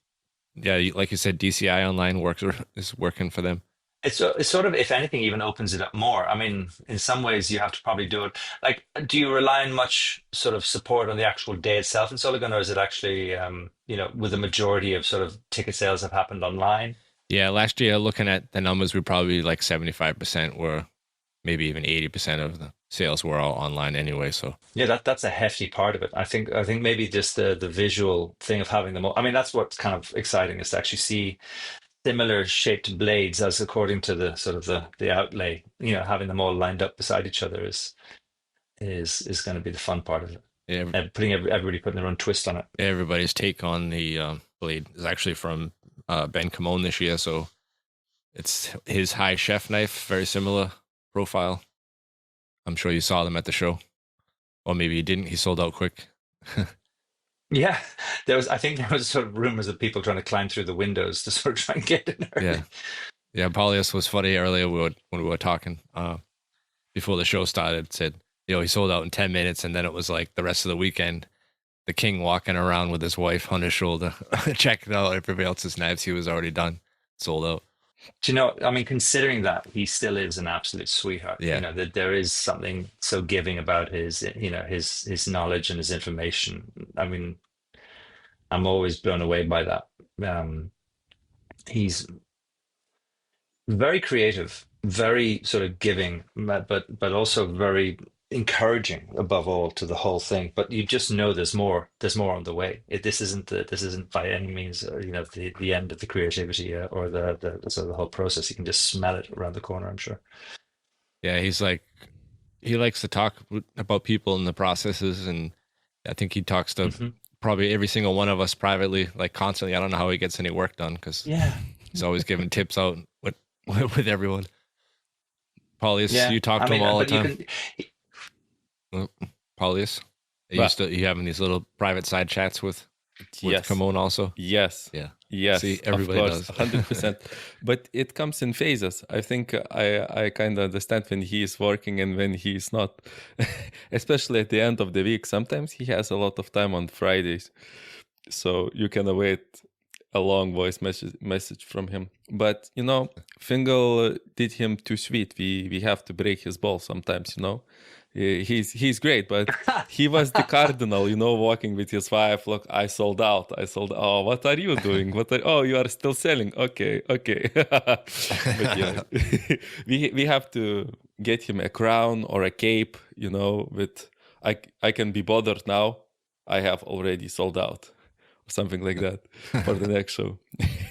Yeah, like you said, DCI online is working for them. It's sort of, if anything, even opens it up more. I mean, in some ways, you have to probably do it. Like, do you rely on much sort of support on the actual day itself in Soligon, or is it actually, with the majority of sort of ticket sales have happened online? Yeah, last year, looking at the numbers, we probably like 75% were, maybe even 80% of the sales were all online anyway. So yeah, that's a hefty part of it. I think maybe just the visual thing of having them all. I mean, that's what's kind of exciting, is to actually see similar shaped blades as according to the sort of the outlay. Having them all lined up beside each other is going to be the fun part of it. Yeah, and everybody putting their own twist on it. Everybody's take on the blade is actually from Ben Camone this year, so it's his high chef knife, very similar profile. I'm sure you saw them at the show, or maybe you didn't. He sold out quick. Yeah, I think there was sort of rumors of people trying to climb through the windows to sort of try and get in early. Yeah. Paulius was funny earlier when we were talking before the show started. Said he sold out in 10 minutes, and then it was like the rest of the weekend, the king walking around with his wife on his shoulder, checking out everybody else's knives. He was already done, sold out. Do you know, I mean, considering that, he still is an absolute sweetheart. Yeah. That there is something so giving about his knowledge and his information. I mean, I'm always blown away by that. He's very creative, very sort of giving, but also very encouraging above all to the whole thing. But you just know there's more on the way. This isn't by any means the end of the creativity or the sort of the whole process. You can just smell it around the corner, I'm sure. Yeah, he likes to talk about people and the processes, and I think he talks to probably every single one of us privately, like constantly. I don't know how he gets any work done, because he's always giving tips out with everyone. Paulius, you talk to him all the time. Paulius, you having these little private side chats with Camone also? Yes. Yeah. Yes. See, everybody of course, does. 100%. But it comes in phases. I think I kind of understand when he is working and when he is not, especially at the end of the week. Sometimes he has a lot of time on Fridays, so you can await a long voice message from him. But Fingal did him too sweet. We have to break his balls sometimes. He's great, but he was the cardinal, walking with his wife. Look, I sold out. Oh, what are you doing? Oh, you are still selling. Okay. But yeah, we have to get him a crown or a cape, with I can be bothered now. I have already sold out, or something like that for the next show.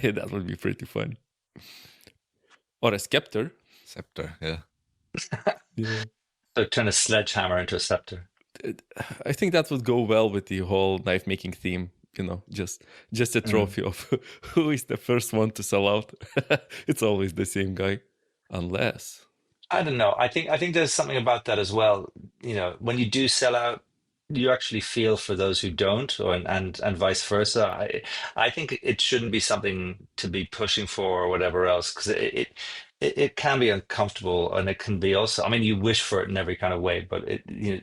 That would be pretty fun. or a scepter. Scepter, yeah. Yeah. So turn a sledgehammer into a scepter. I think that would go well with the whole knife making theme. Just a trophy of who is the first one to sell out. It's always the same guy, unless I don't know. I think there's something about that as well. When you do sell out, you actually feel for those who don't, and vice versa. I think it shouldn't be something to be pushing for or whatever else, because it can be uncomfortable, and it can be also. I mean, you wish for it in every kind of way, but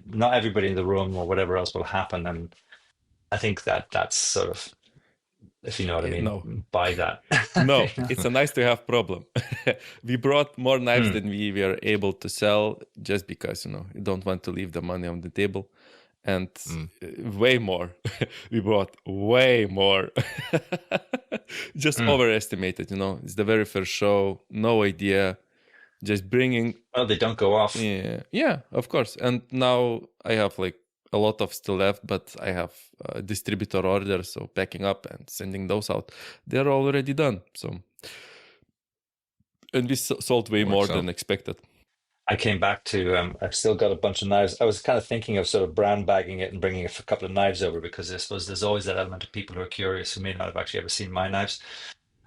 not everybody in the room or whatever else will happen. And I think that's sort of, if you know what I mean, no, by that. no, it's a nice to have problem. We brought more knives Hmm. than we were able to sell, just because you don't want to leave the money on the table. And way more. We bought way more. Just overestimated, it's the very first show, no idea, just bringing. Well, they don't go off. Yeah, of course. And now I have like a lot of still left, but I have distributor orders, so packing up and sending those out, they're already done. So, and we sold way more than expected. I came back to, I've still got a bunch of knives. I was kind of thinking of sort of brown bagging it and bringing a couple of knives over, because I suppose there's always that element of people who are curious who may not have actually ever seen my knives.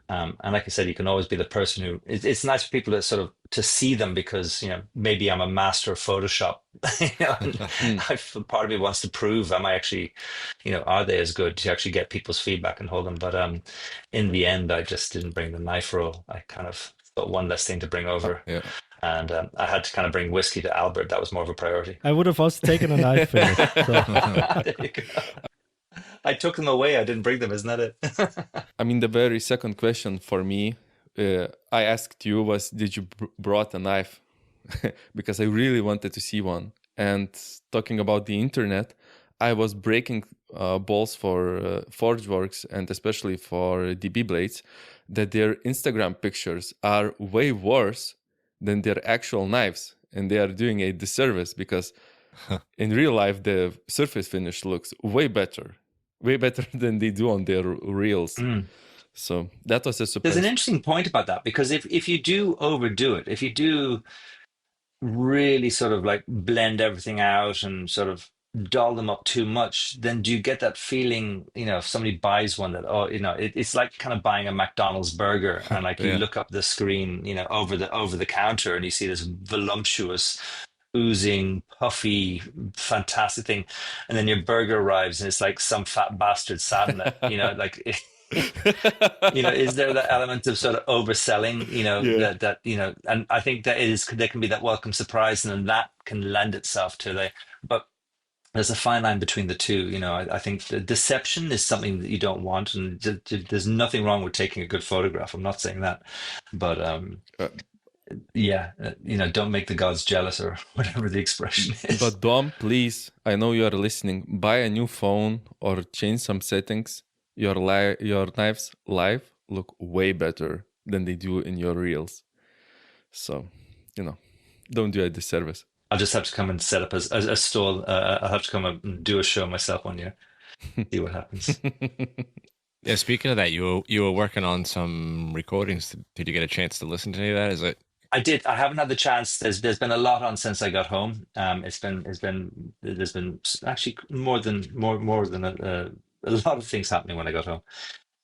And like I said, you can always be the person who, it's nice for people to sort of to see them, because, maybe I'm a master of Photoshop, and part of me wants to prove, am I actually, are they as good, to actually get people's feedback and hold them. But in the end, I just didn't bring the knife roll. I kind of got one less thing to bring over. Yeah. And I had to kind of bring whiskey to Albert. That was more of a priority. I would have also taken a knife for you. There you go. I took them away. I didn't bring them. Isn't that it? I mean, the very second question for me, I asked you was, did you brought a knife? Because I really wanted to see one. And talking about the internet, I was breaking balls for Forgeworks, and especially for DB Blades, that their Instagram pictures are way worse than their actual knives, and they are doing a disservice, because in real life the surface finish looks way better than they do on their reels. So that was a surprise. There's an interesting point about that, because if you do overdo it, if you do really sort of like blend everything out and sort of doll them up too much, then do you get that feeling, if somebody buys one, that it's like kind of buying a McDonald's burger, and like you look up the screen, over the counter, and you see this voluptuous, oozing, puffy, fantastic thing, and then your burger arrives and it's like some fat bastard sat in it, like is there that element of sort of overselling, that and I think there can be that welcome surprise, and then that can lend itself to but there's a fine line between the two. I think the deception is something that you don't want, and there's nothing wrong with taking a good photograph. I'm not saying that, but don't make the gods jealous, or whatever the expression is. But Dom, please, I know you are listening, buy a new phone or change some settings. Your knives live look way better than they do in your reels. So, don't do a disservice. I'll just have to come and set up a stall. I'll have to come and do a show myself one year. See what happens. Yeah, speaking of that, you were working on some recordings. Did you get a chance to listen to any of that? Is it? I did. I haven't had the chance. There's been a lot on since I got home. There's been actually more than a lot of things happening when I got home.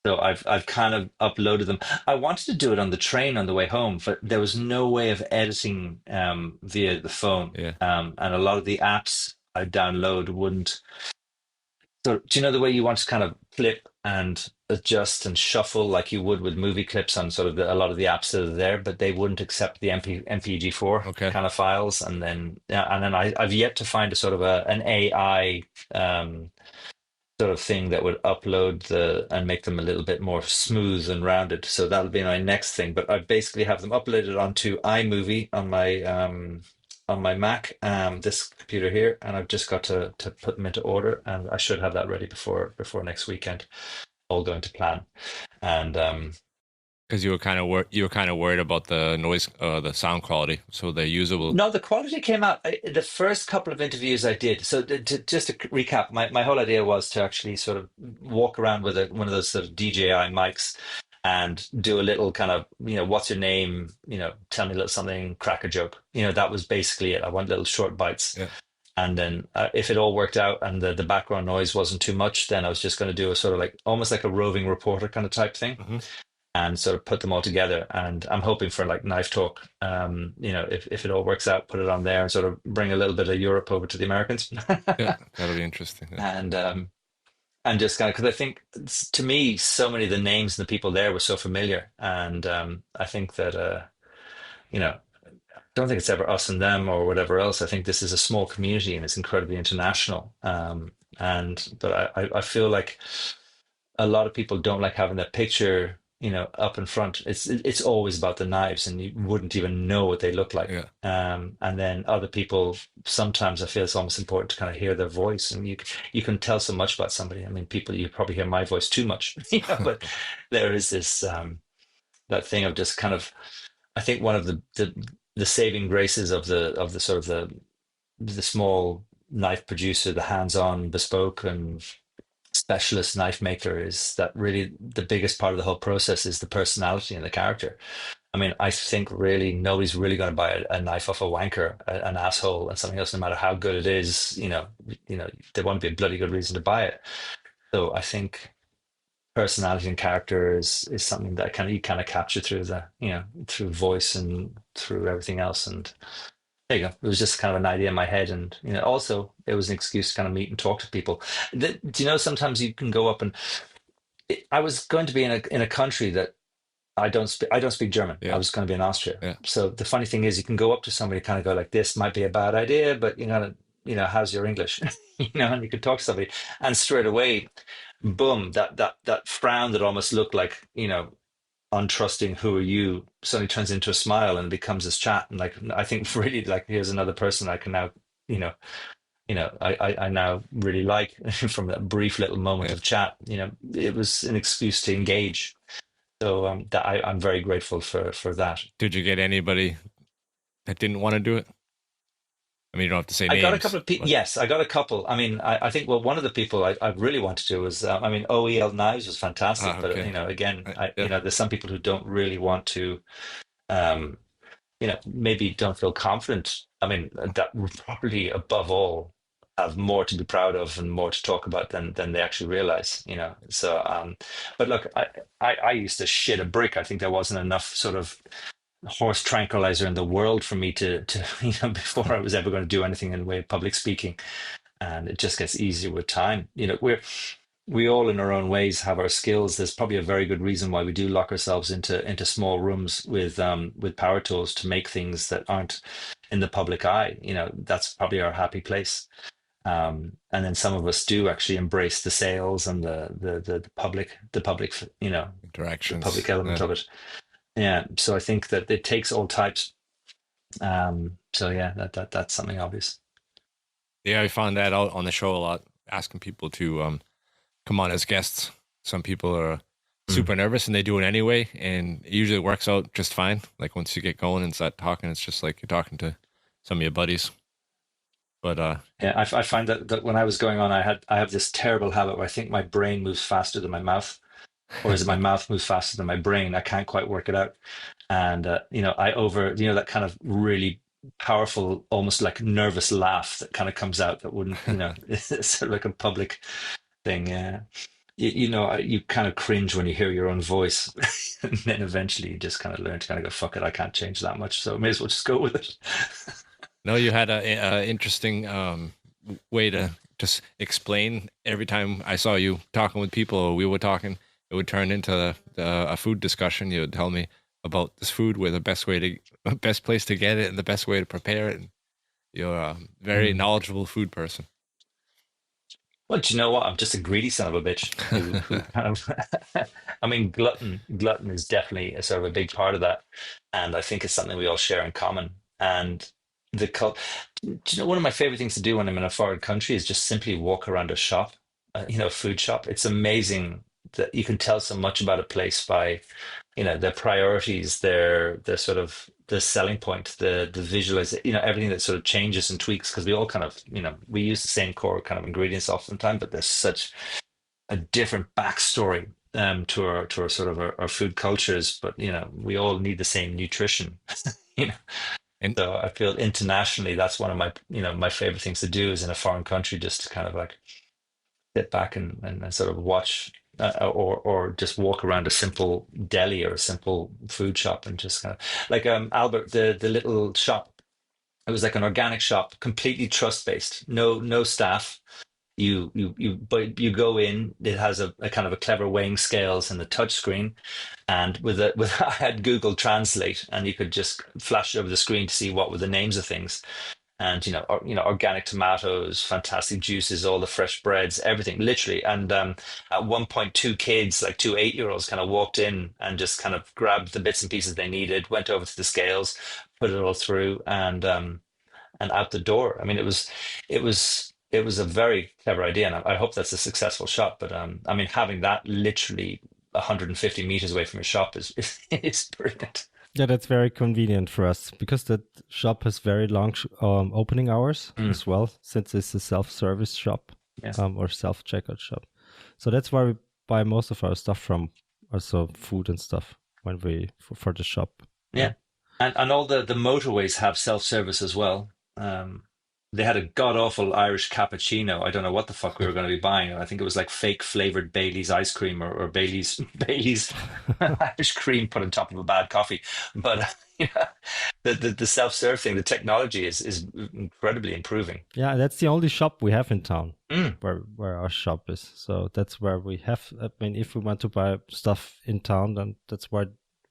So I've kind of uploaded them. I wanted to do it on the train on the way home, but there was no way of editing via the phone. Yeah. And a lot of the apps I download wouldn't. So do you know the way you want to kind of flip and adjust and shuffle like you would with movie clips on sort of a lot of the apps that are there, but they wouldn't accept the MPG4 kind of files. And then I've yet to find a sort of an AI sort of thing that would upload and make them a little bit more smooth and rounded. So that'll be my next thing. But I basically have them uploaded onto iMovie on my Mac, this computer here, and I've just got to put them into order, and I should have that ready before next weekend, all going to plan. And because you were kind of worried about the noise, the sound quality, so they're usable. No, the quality came out. The first couple of interviews I did. So just to recap, my whole idea was to actually sort of walk around with one of those sort of DJI mics and do a little kind of, what's your name? Tell me a little something, crack a joke. That was basically it. I want little short bites. Yeah. And then if it all worked out and the background noise wasn't too much, then I was just going to do a sort of like almost like a roving reporter kind of type thing, and sort of put them all together. And I'm hoping for like Knife Talk, if it all works out, put it on there and sort of bring a little bit of Europe over to the Americans. Yeah, that'll be interesting. Yeah. And just kind of, because I think to me, so many of the names and the people there were so familiar. And I think that, I don't think it's ever us and them or whatever else. I think this is a small community and it's incredibly international. But I feel like a lot of people don't like having that picture, up in front. It's always about the knives, and you wouldn't even know what they look like. Yeah. And then other people, sometimes I feel it's almost important to kind of hear their voice, and you can tell so much about somebody. I mean, people, you probably hear my voice too much, but there is this that thing of just kind of, I think one of the saving graces of the sort of the small knife producer, the hands-on bespoke and specialist knife maker, is that really the biggest part of the whole process is the personality and the character. I mean, I think really nobody's really going to buy a knife off a wanker, an asshole, and something else, no matter how good it is. There won't be a bloody good reason to buy it. So I think personality and character is something that you kind of capture through through voice and through everything else. And there you go. It was just kind of an idea in my head, and also it was an excuse to kind of meet and talk to people. Do you know, sometimes you can go up and I was going to be in a country that I don't speak German. Yeah. I was going to be in Austria. Yeah. So the funny thing is, you can go up to somebody, kind of go like, "This might be a bad idea, but how's your English?" And you could talk to somebody, and straight away, boom, that frown that almost looked like untrusting, who are you, suddenly turns into a smile and becomes this chat. And like, I think really, like, here's another person I can now, I now really like from that brief little moment of chat. It was an excuse to engage. So that I'm very grateful for that. Did you get anybody that didn't want to do it? I mean, you don't have to say names. I got a couple of people. Yes, I got a couple. I mean, I think, well, one of the people I really wanted to was, OEL Knives was fantastic. But, again, there's some people who don't really want to, maybe don't feel confident. I mean, that would probably, above all, have more to be proud of and more to talk about than they actually realize, So, but look, I used to shit a brick. I think there wasn't enough sort of horse tranquilizer in the world for me to before I was ever going to do anything in the way of public speaking. And it just gets easier with time. We all in our own ways have our skills. There's probably a very good reason why we do lock ourselves into small rooms with power tools to make things that aren't in the public eye. That's probably our happy place. And then some of us do actually embrace the sales and the public interactions, the public element of it. Yeah, so I think that it takes all types. So yeah, that's something obvious. Yeah, I found that out on the show a lot, asking people to come on as guests. Some people are super nervous and they do it anyway, and it usually works out just fine. Like once you get going and start talking, it's just like you're talking to some of your buddies. But yeah, I find that when I was going on, I have this terrible habit where I think my brain moves faster than my mouth. Or is it my mouth moves faster than my brain? I can't quite work it out. And, that kind of really powerful, almost like nervous laugh that kind of comes out that wouldn't, it's sort of like a public thing. Yeah. You kind of cringe when you hear your own voice. And then eventually you just kind of learn to kind of go, fuck it, I can't change that much. So I may as well just go with it. No, you had a interesting way to just explain every time I saw you talking with people or we were talking. It would turn into a food discussion. You would tell me about this food, where the best place to get it, and the best way to prepare it. And you're a very knowledgeable food person. Well, do you know what? I'm just a greedy son of a bitch. Who kind of, I mean, glutton is definitely a sort of a big part of that, and I think it's something we all share in common. And do you know, one of my favorite things to do when I'm in a foreign country is just simply walk around a shop, a food shop. It's amazing that you can tell so much about a place by, their priorities, their sort of the selling point, the visualization, everything that sort of changes and tweaks, because we all kind of, we use the same core kind of ingredients oftentimes, but there's such a different backstory to our sort of our food cultures, but we all need the same nutrition. you know. And So I feel internationally, that's one of my my favorite things to do is in a foreign country, just to kind of like sit back and sort of watch. Or just walk around a simple deli or a simple food shop and just kind of like Albert, the little shop. It was like an organic shop, completely trust based. No staff. But you go in. It has a kind of a clever weighing scales and the touch screen, and with I had Google Translate, and you could just flash over the screen to see what were the names of things. And organic tomatoes, fantastic juices, all the fresh breads, everything, literally. And at one point, two kids, like two 8-year-olds, kind of walked in and just kind of grabbed the bits and pieces they needed, went over to the scales, put it all through, and out the door. I mean, it was a very clever idea, and I hope that's a successful shop. But I mean, having that literally 150 meters away from your shop is brilliant. Yeah, that's very convenient for us because that shop has very long opening hours as well, since it's a self-service shop or self-checkout shop. So that's why we buy most of our stuff from, also food and stuff, when we for the shop. Yeah. And all the motorways have self-service as well. They had a god-awful Irish cappuccino. I don't know what the fuck we were going to be buying. I think it was like fake flavored Bailey's ice cream or Bailey's Irish cream put on top of a bad coffee. But the self-serve thing, the technology is incredibly improving. Yeah, that's the only shop we have in town where our shop is. So that's where we have. I mean, if we want to buy stuff in town, then that's where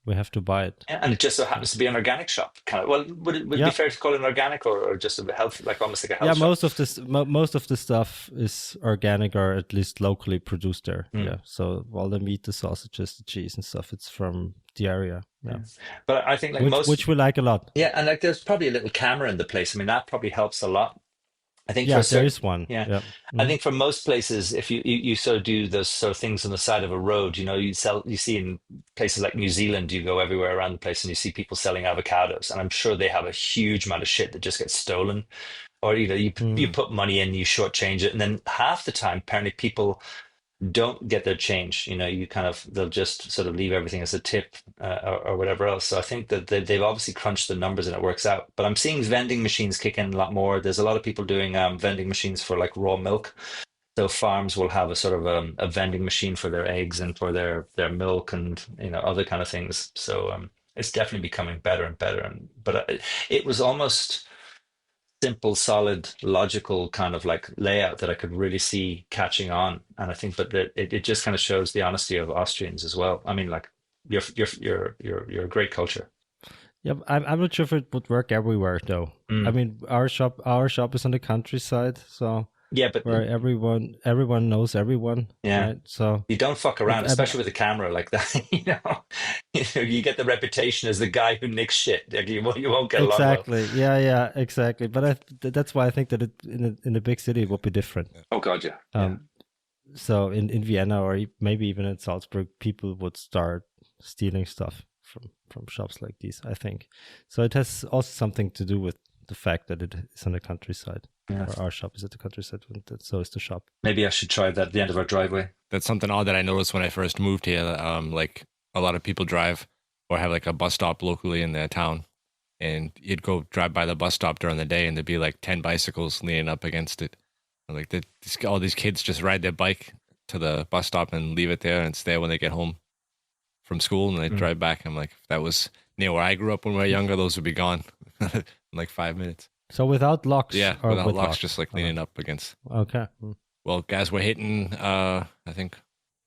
we have to buy it. Yeah, and it just so happens to be an organic shop. Kind of. Well, would it be fair to call it an organic or just a health, like almost like a health shop? Most of the stuff is organic or at least locally produced there. Yeah, so all the meat, the sausages, the cheese and stuff, it's from the area. Yeah, but I think like which we like a lot. Yeah, and like there's probably a little camera in the place. I mean, that probably helps a lot. I think there is one. Yeah. Mm-hmm. I think for most places, if you sort of do those sort of things on the side of a road, you see in places like New Zealand, you go everywhere around the place and you see people selling avocados, and I'm sure they have a huge amount of shit that just gets stolen, or you put money in, you shortchange it, and then half the time, apparently people don't get their change. They'll just sort of leave everything as a tip or whatever else. So I think that they've obviously crunched the numbers and it works out. But I'm seeing vending machines kick in a lot more. There's a lot of people doing vending machines for like raw milk. So farms will have a sort of a vending machine for their eggs and for their milk and other kind of things. So it's definitely becoming better and better. But it was almost simple, solid, logical kind of like layout that I could really see catching on. And I think, but it just kind of shows the honesty of Austrians as well. I mean, like you're a great culture. Yeah, I'm not sure if it would work everywhere though. I mean, our shop is on the countryside, so yeah, but where everyone knows everyone. Yeah, right? So you don't fuck around, especially with a camera like that. You get the reputation as the guy who nicks shit. Like, you won't get exactly. along well. Yeah, exactly. But that's why I think that in a big city it would be different. Oh God, yeah. So in Vienna or maybe even in Salzburg, people would start stealing stuff from shops like these, I think. So it has also something to do with the fact that it is on the countryside. Yeah. Or our shop is at the countryside, so is the shop. Maybe I should try that at the end of our driveway. That's something odd that I noticed when I first moved here. Like a lot of people drive or have like a bus stop locally in their town, and you'd go drive by the bus stop during the day, and there'd be like 10 bicycles leaning up against it. And like all these kids just ride their bike to the bus stop and leave it there, and it's there when they get home from school, and they drive back. I'm like, if that was near where I grew up when we were younger, those would be gone in like 5 minutes. So without locks? Yeah, without locks, just like leaning up against. Okay. Well, guys, we're hitting, I think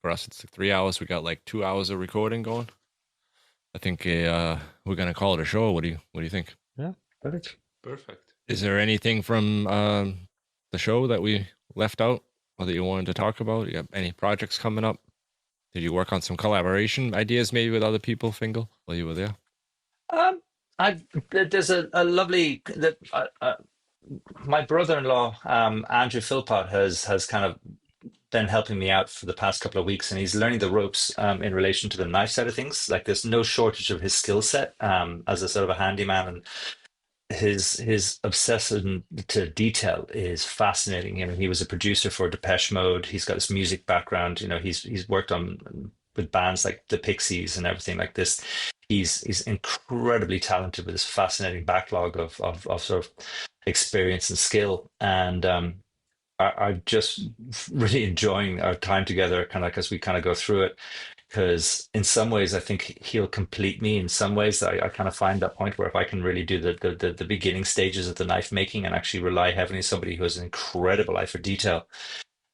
for us it's 3 hours. We got like 2 hours of recording going. I think we're going to call it a show. What do you think? Yeah, perfect. Is there anything from the show that we left out or that you wanted to talk about? You have any projects coming up? Did you work on some collaboration ideas maybe with other people, Fingal, while you were there? There's a lovely my brother-in-law Andrew Philpott has kind of been helping me out for the past couple of weeks, and he's learning the ropes in relation to the knife side of things. Like there's no shortage of his skill set as a sort of a handyman, and his obsession to detail is fascinating. He was a producer for Depeche Mode. He's got this music background. He's worked on with bands like the Pixies and everything like this. He's incredibly talented with this fascinating backlog of sort of experience and skill. And I'm just really enjoying our time together, kind of like as we kind of go through it. Because in some ways, I think he'll complete me. In some ways, I kind of find that point where if I can really do the beginning stages of the knife making and actually rely heavily on somebody who has an incredible eye for detail.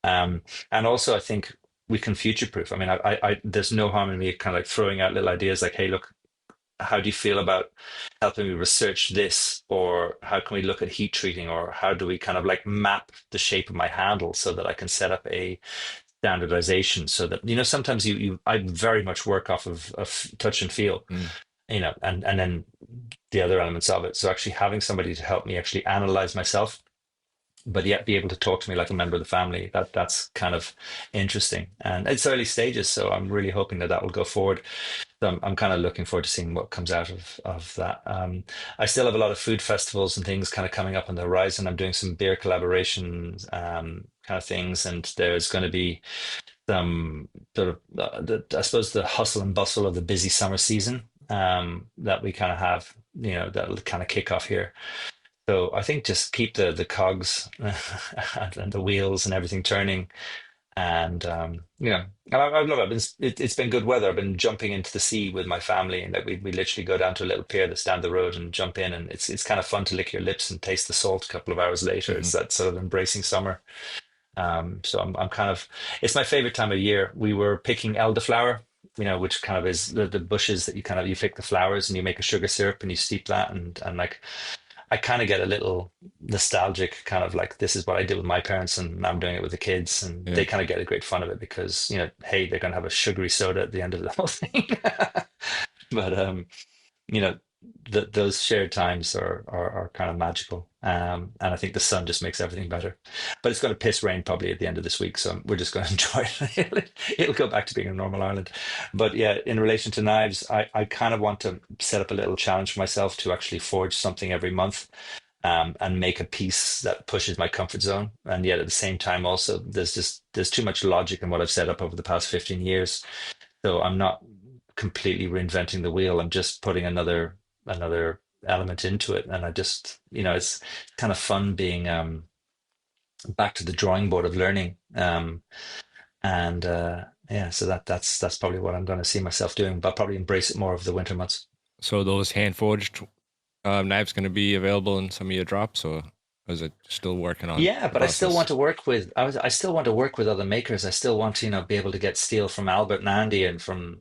And also, I think we can future proof. I mean, I there's no harm in me kind of like throwing out little ideas like, hey, look, how do you feel about helping me research this? Or how can we look at heat treating? Or how do we kind of like map the shape of my handle so that I can set up a standardization so that, you know, sometimes I very much work off of touch and feel, you know, and then the other elements of it. So actually having somebody to help me actually analyze myself, but yet be able to talk to me like a member of the family, that's kind of interesting. And it's early stages, so I'm really hoping that will go forward. So I'm kind of looking forward to seeing what comes out of that. I still have a lot of food festivals and things kind of coming up on the horizon. I'm doing some beer collaborations, kind of things, and there's going to be some sort of, I suppose, the hustle and bustle of the busy summer season that we kind of have, you know, that'll kind of kick off here. So I think just keep the cogs and the wheels and everything turning. And yeah, and I love it. It's been good weather. I've been jumping into the sea with my family, and that we literally go down to a little pier that's down the road and jump in, and it's kind of fun to lick your lips and taste the salt a couple of hours later. It's that sort of embracing summer. So I'm kind of, it's my favorite time of year. We were picking elderflower, you know, which kind of is the bushes that you pick the flowers and you make a sugar syrup and you steep that, and like I kind of get a little nostalgic, kind of like, this is what I did with my parents and I'm doing it with the kids, and they kind of get a great fun of it because, you know, hey, they're going to have a sugary soda at the end of the whole thing. But you know, those shared times are kind of magical, and I think the sun just makes everything better. But it's going to piss rain probably at the end of this week, so we're just going to enjoy it. It'll go back to being a normal Ireland. But yeah, in relation to knives, I kind of want to set up a little challenge for myself to actually forge something every month, and make a piece that pushes my comfort zone. And yet at the same time, also there's too much logic in what I've set up over the past 15 years. So I'm not completely reinventing the wheel. I'm just putting another element into it. And I just, you know, it's kind of fun being back to the drawing board of learning. Yeah, so that's probably what I'm going to see myself doing, but I'll probably embrace it more over the winter months. So those hand forged knives going to be available in some of your drops, or is it still working on? Yeah, but I still want to work with I still want to work with other makers. I still want to, you know, be able to get steel from Albert and Andy, and from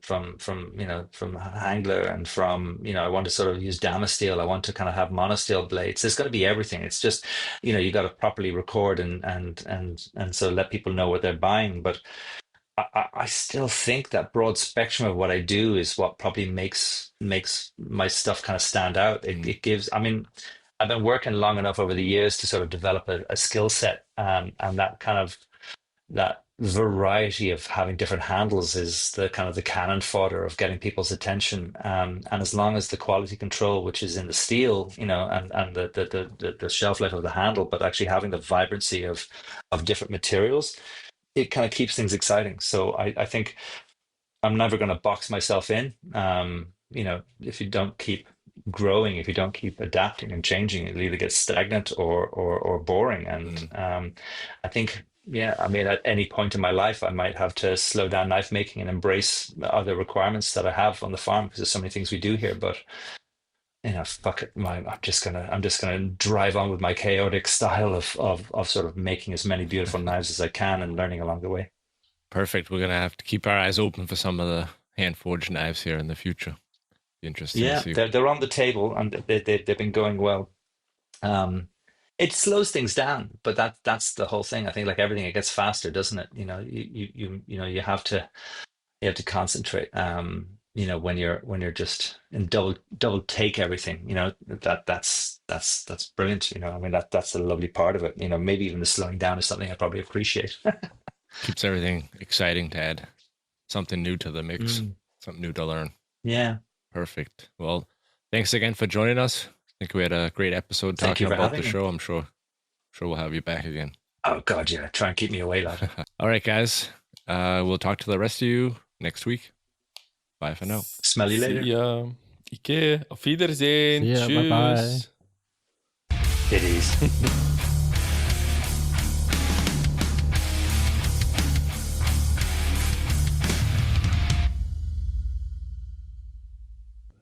you know, from Hangler, and from, you know, I want to sort of use Dama steel. I want to kind of have monosteel blades. There's going to be everything. It's just, you know, you got to properly record and so let people know what they're buying. But I still think that broad spectrum of what I do is what probably makes my stuff kind of stand out. It gives, I mean, I've been working long enough over the years to sort of develop a skill set, and that kind of, that variety of having different handles is the kind of the cannon fodder of getting people's attention. And as long as the quality control, which is in the steel, you know, and the shelf life of the handle, but actually having the vibrancy of different materials, it kind of keeps things exciting. So I think I'm never going to box myself in. You know, if you don't keep growing, if you don't keep adapting and changing, it'll either get stagnant or boring. And I think, yeah, I mean, at any point in my life, I might have to slow down knife making and embrace other requirements that I have on the farm, because there's so many things we do here. But you know, fuck it, I'm just gonna drive on with my chaotic style of sort of making as many beautiful knives as I can and learning along the way. Perfect. We're gonna have to keep our eyes open for some of the hand forged knives here in the future. Be interesting. Yeah, to see. they're on the table, and they've been going well. It slows things down, but that's the whole thing. I think, like everything, it gets faster, doesn't it? You know, you have to concentrate. You know, when you're just in double take everything, you know, that's brilliant. You know, I mean, that's the lovely part of it. You know, maybe even the slowing down is something I probably appreciate. Keeps everything exciting to add something new to the mix, something new to learn. Yeah. Perfect. Well, thanks again for joining us. I think we had a great episode talking about the show. I'm sure we'll have you back again. Oh God, yeah. Try and keep me away, lad. All right, guys. We'll talk to the rest of you next week. Bye for now. Smell you later. See ya. Ike, auf Wiedersehen. See ya, Tschüss. bye-bye. It is.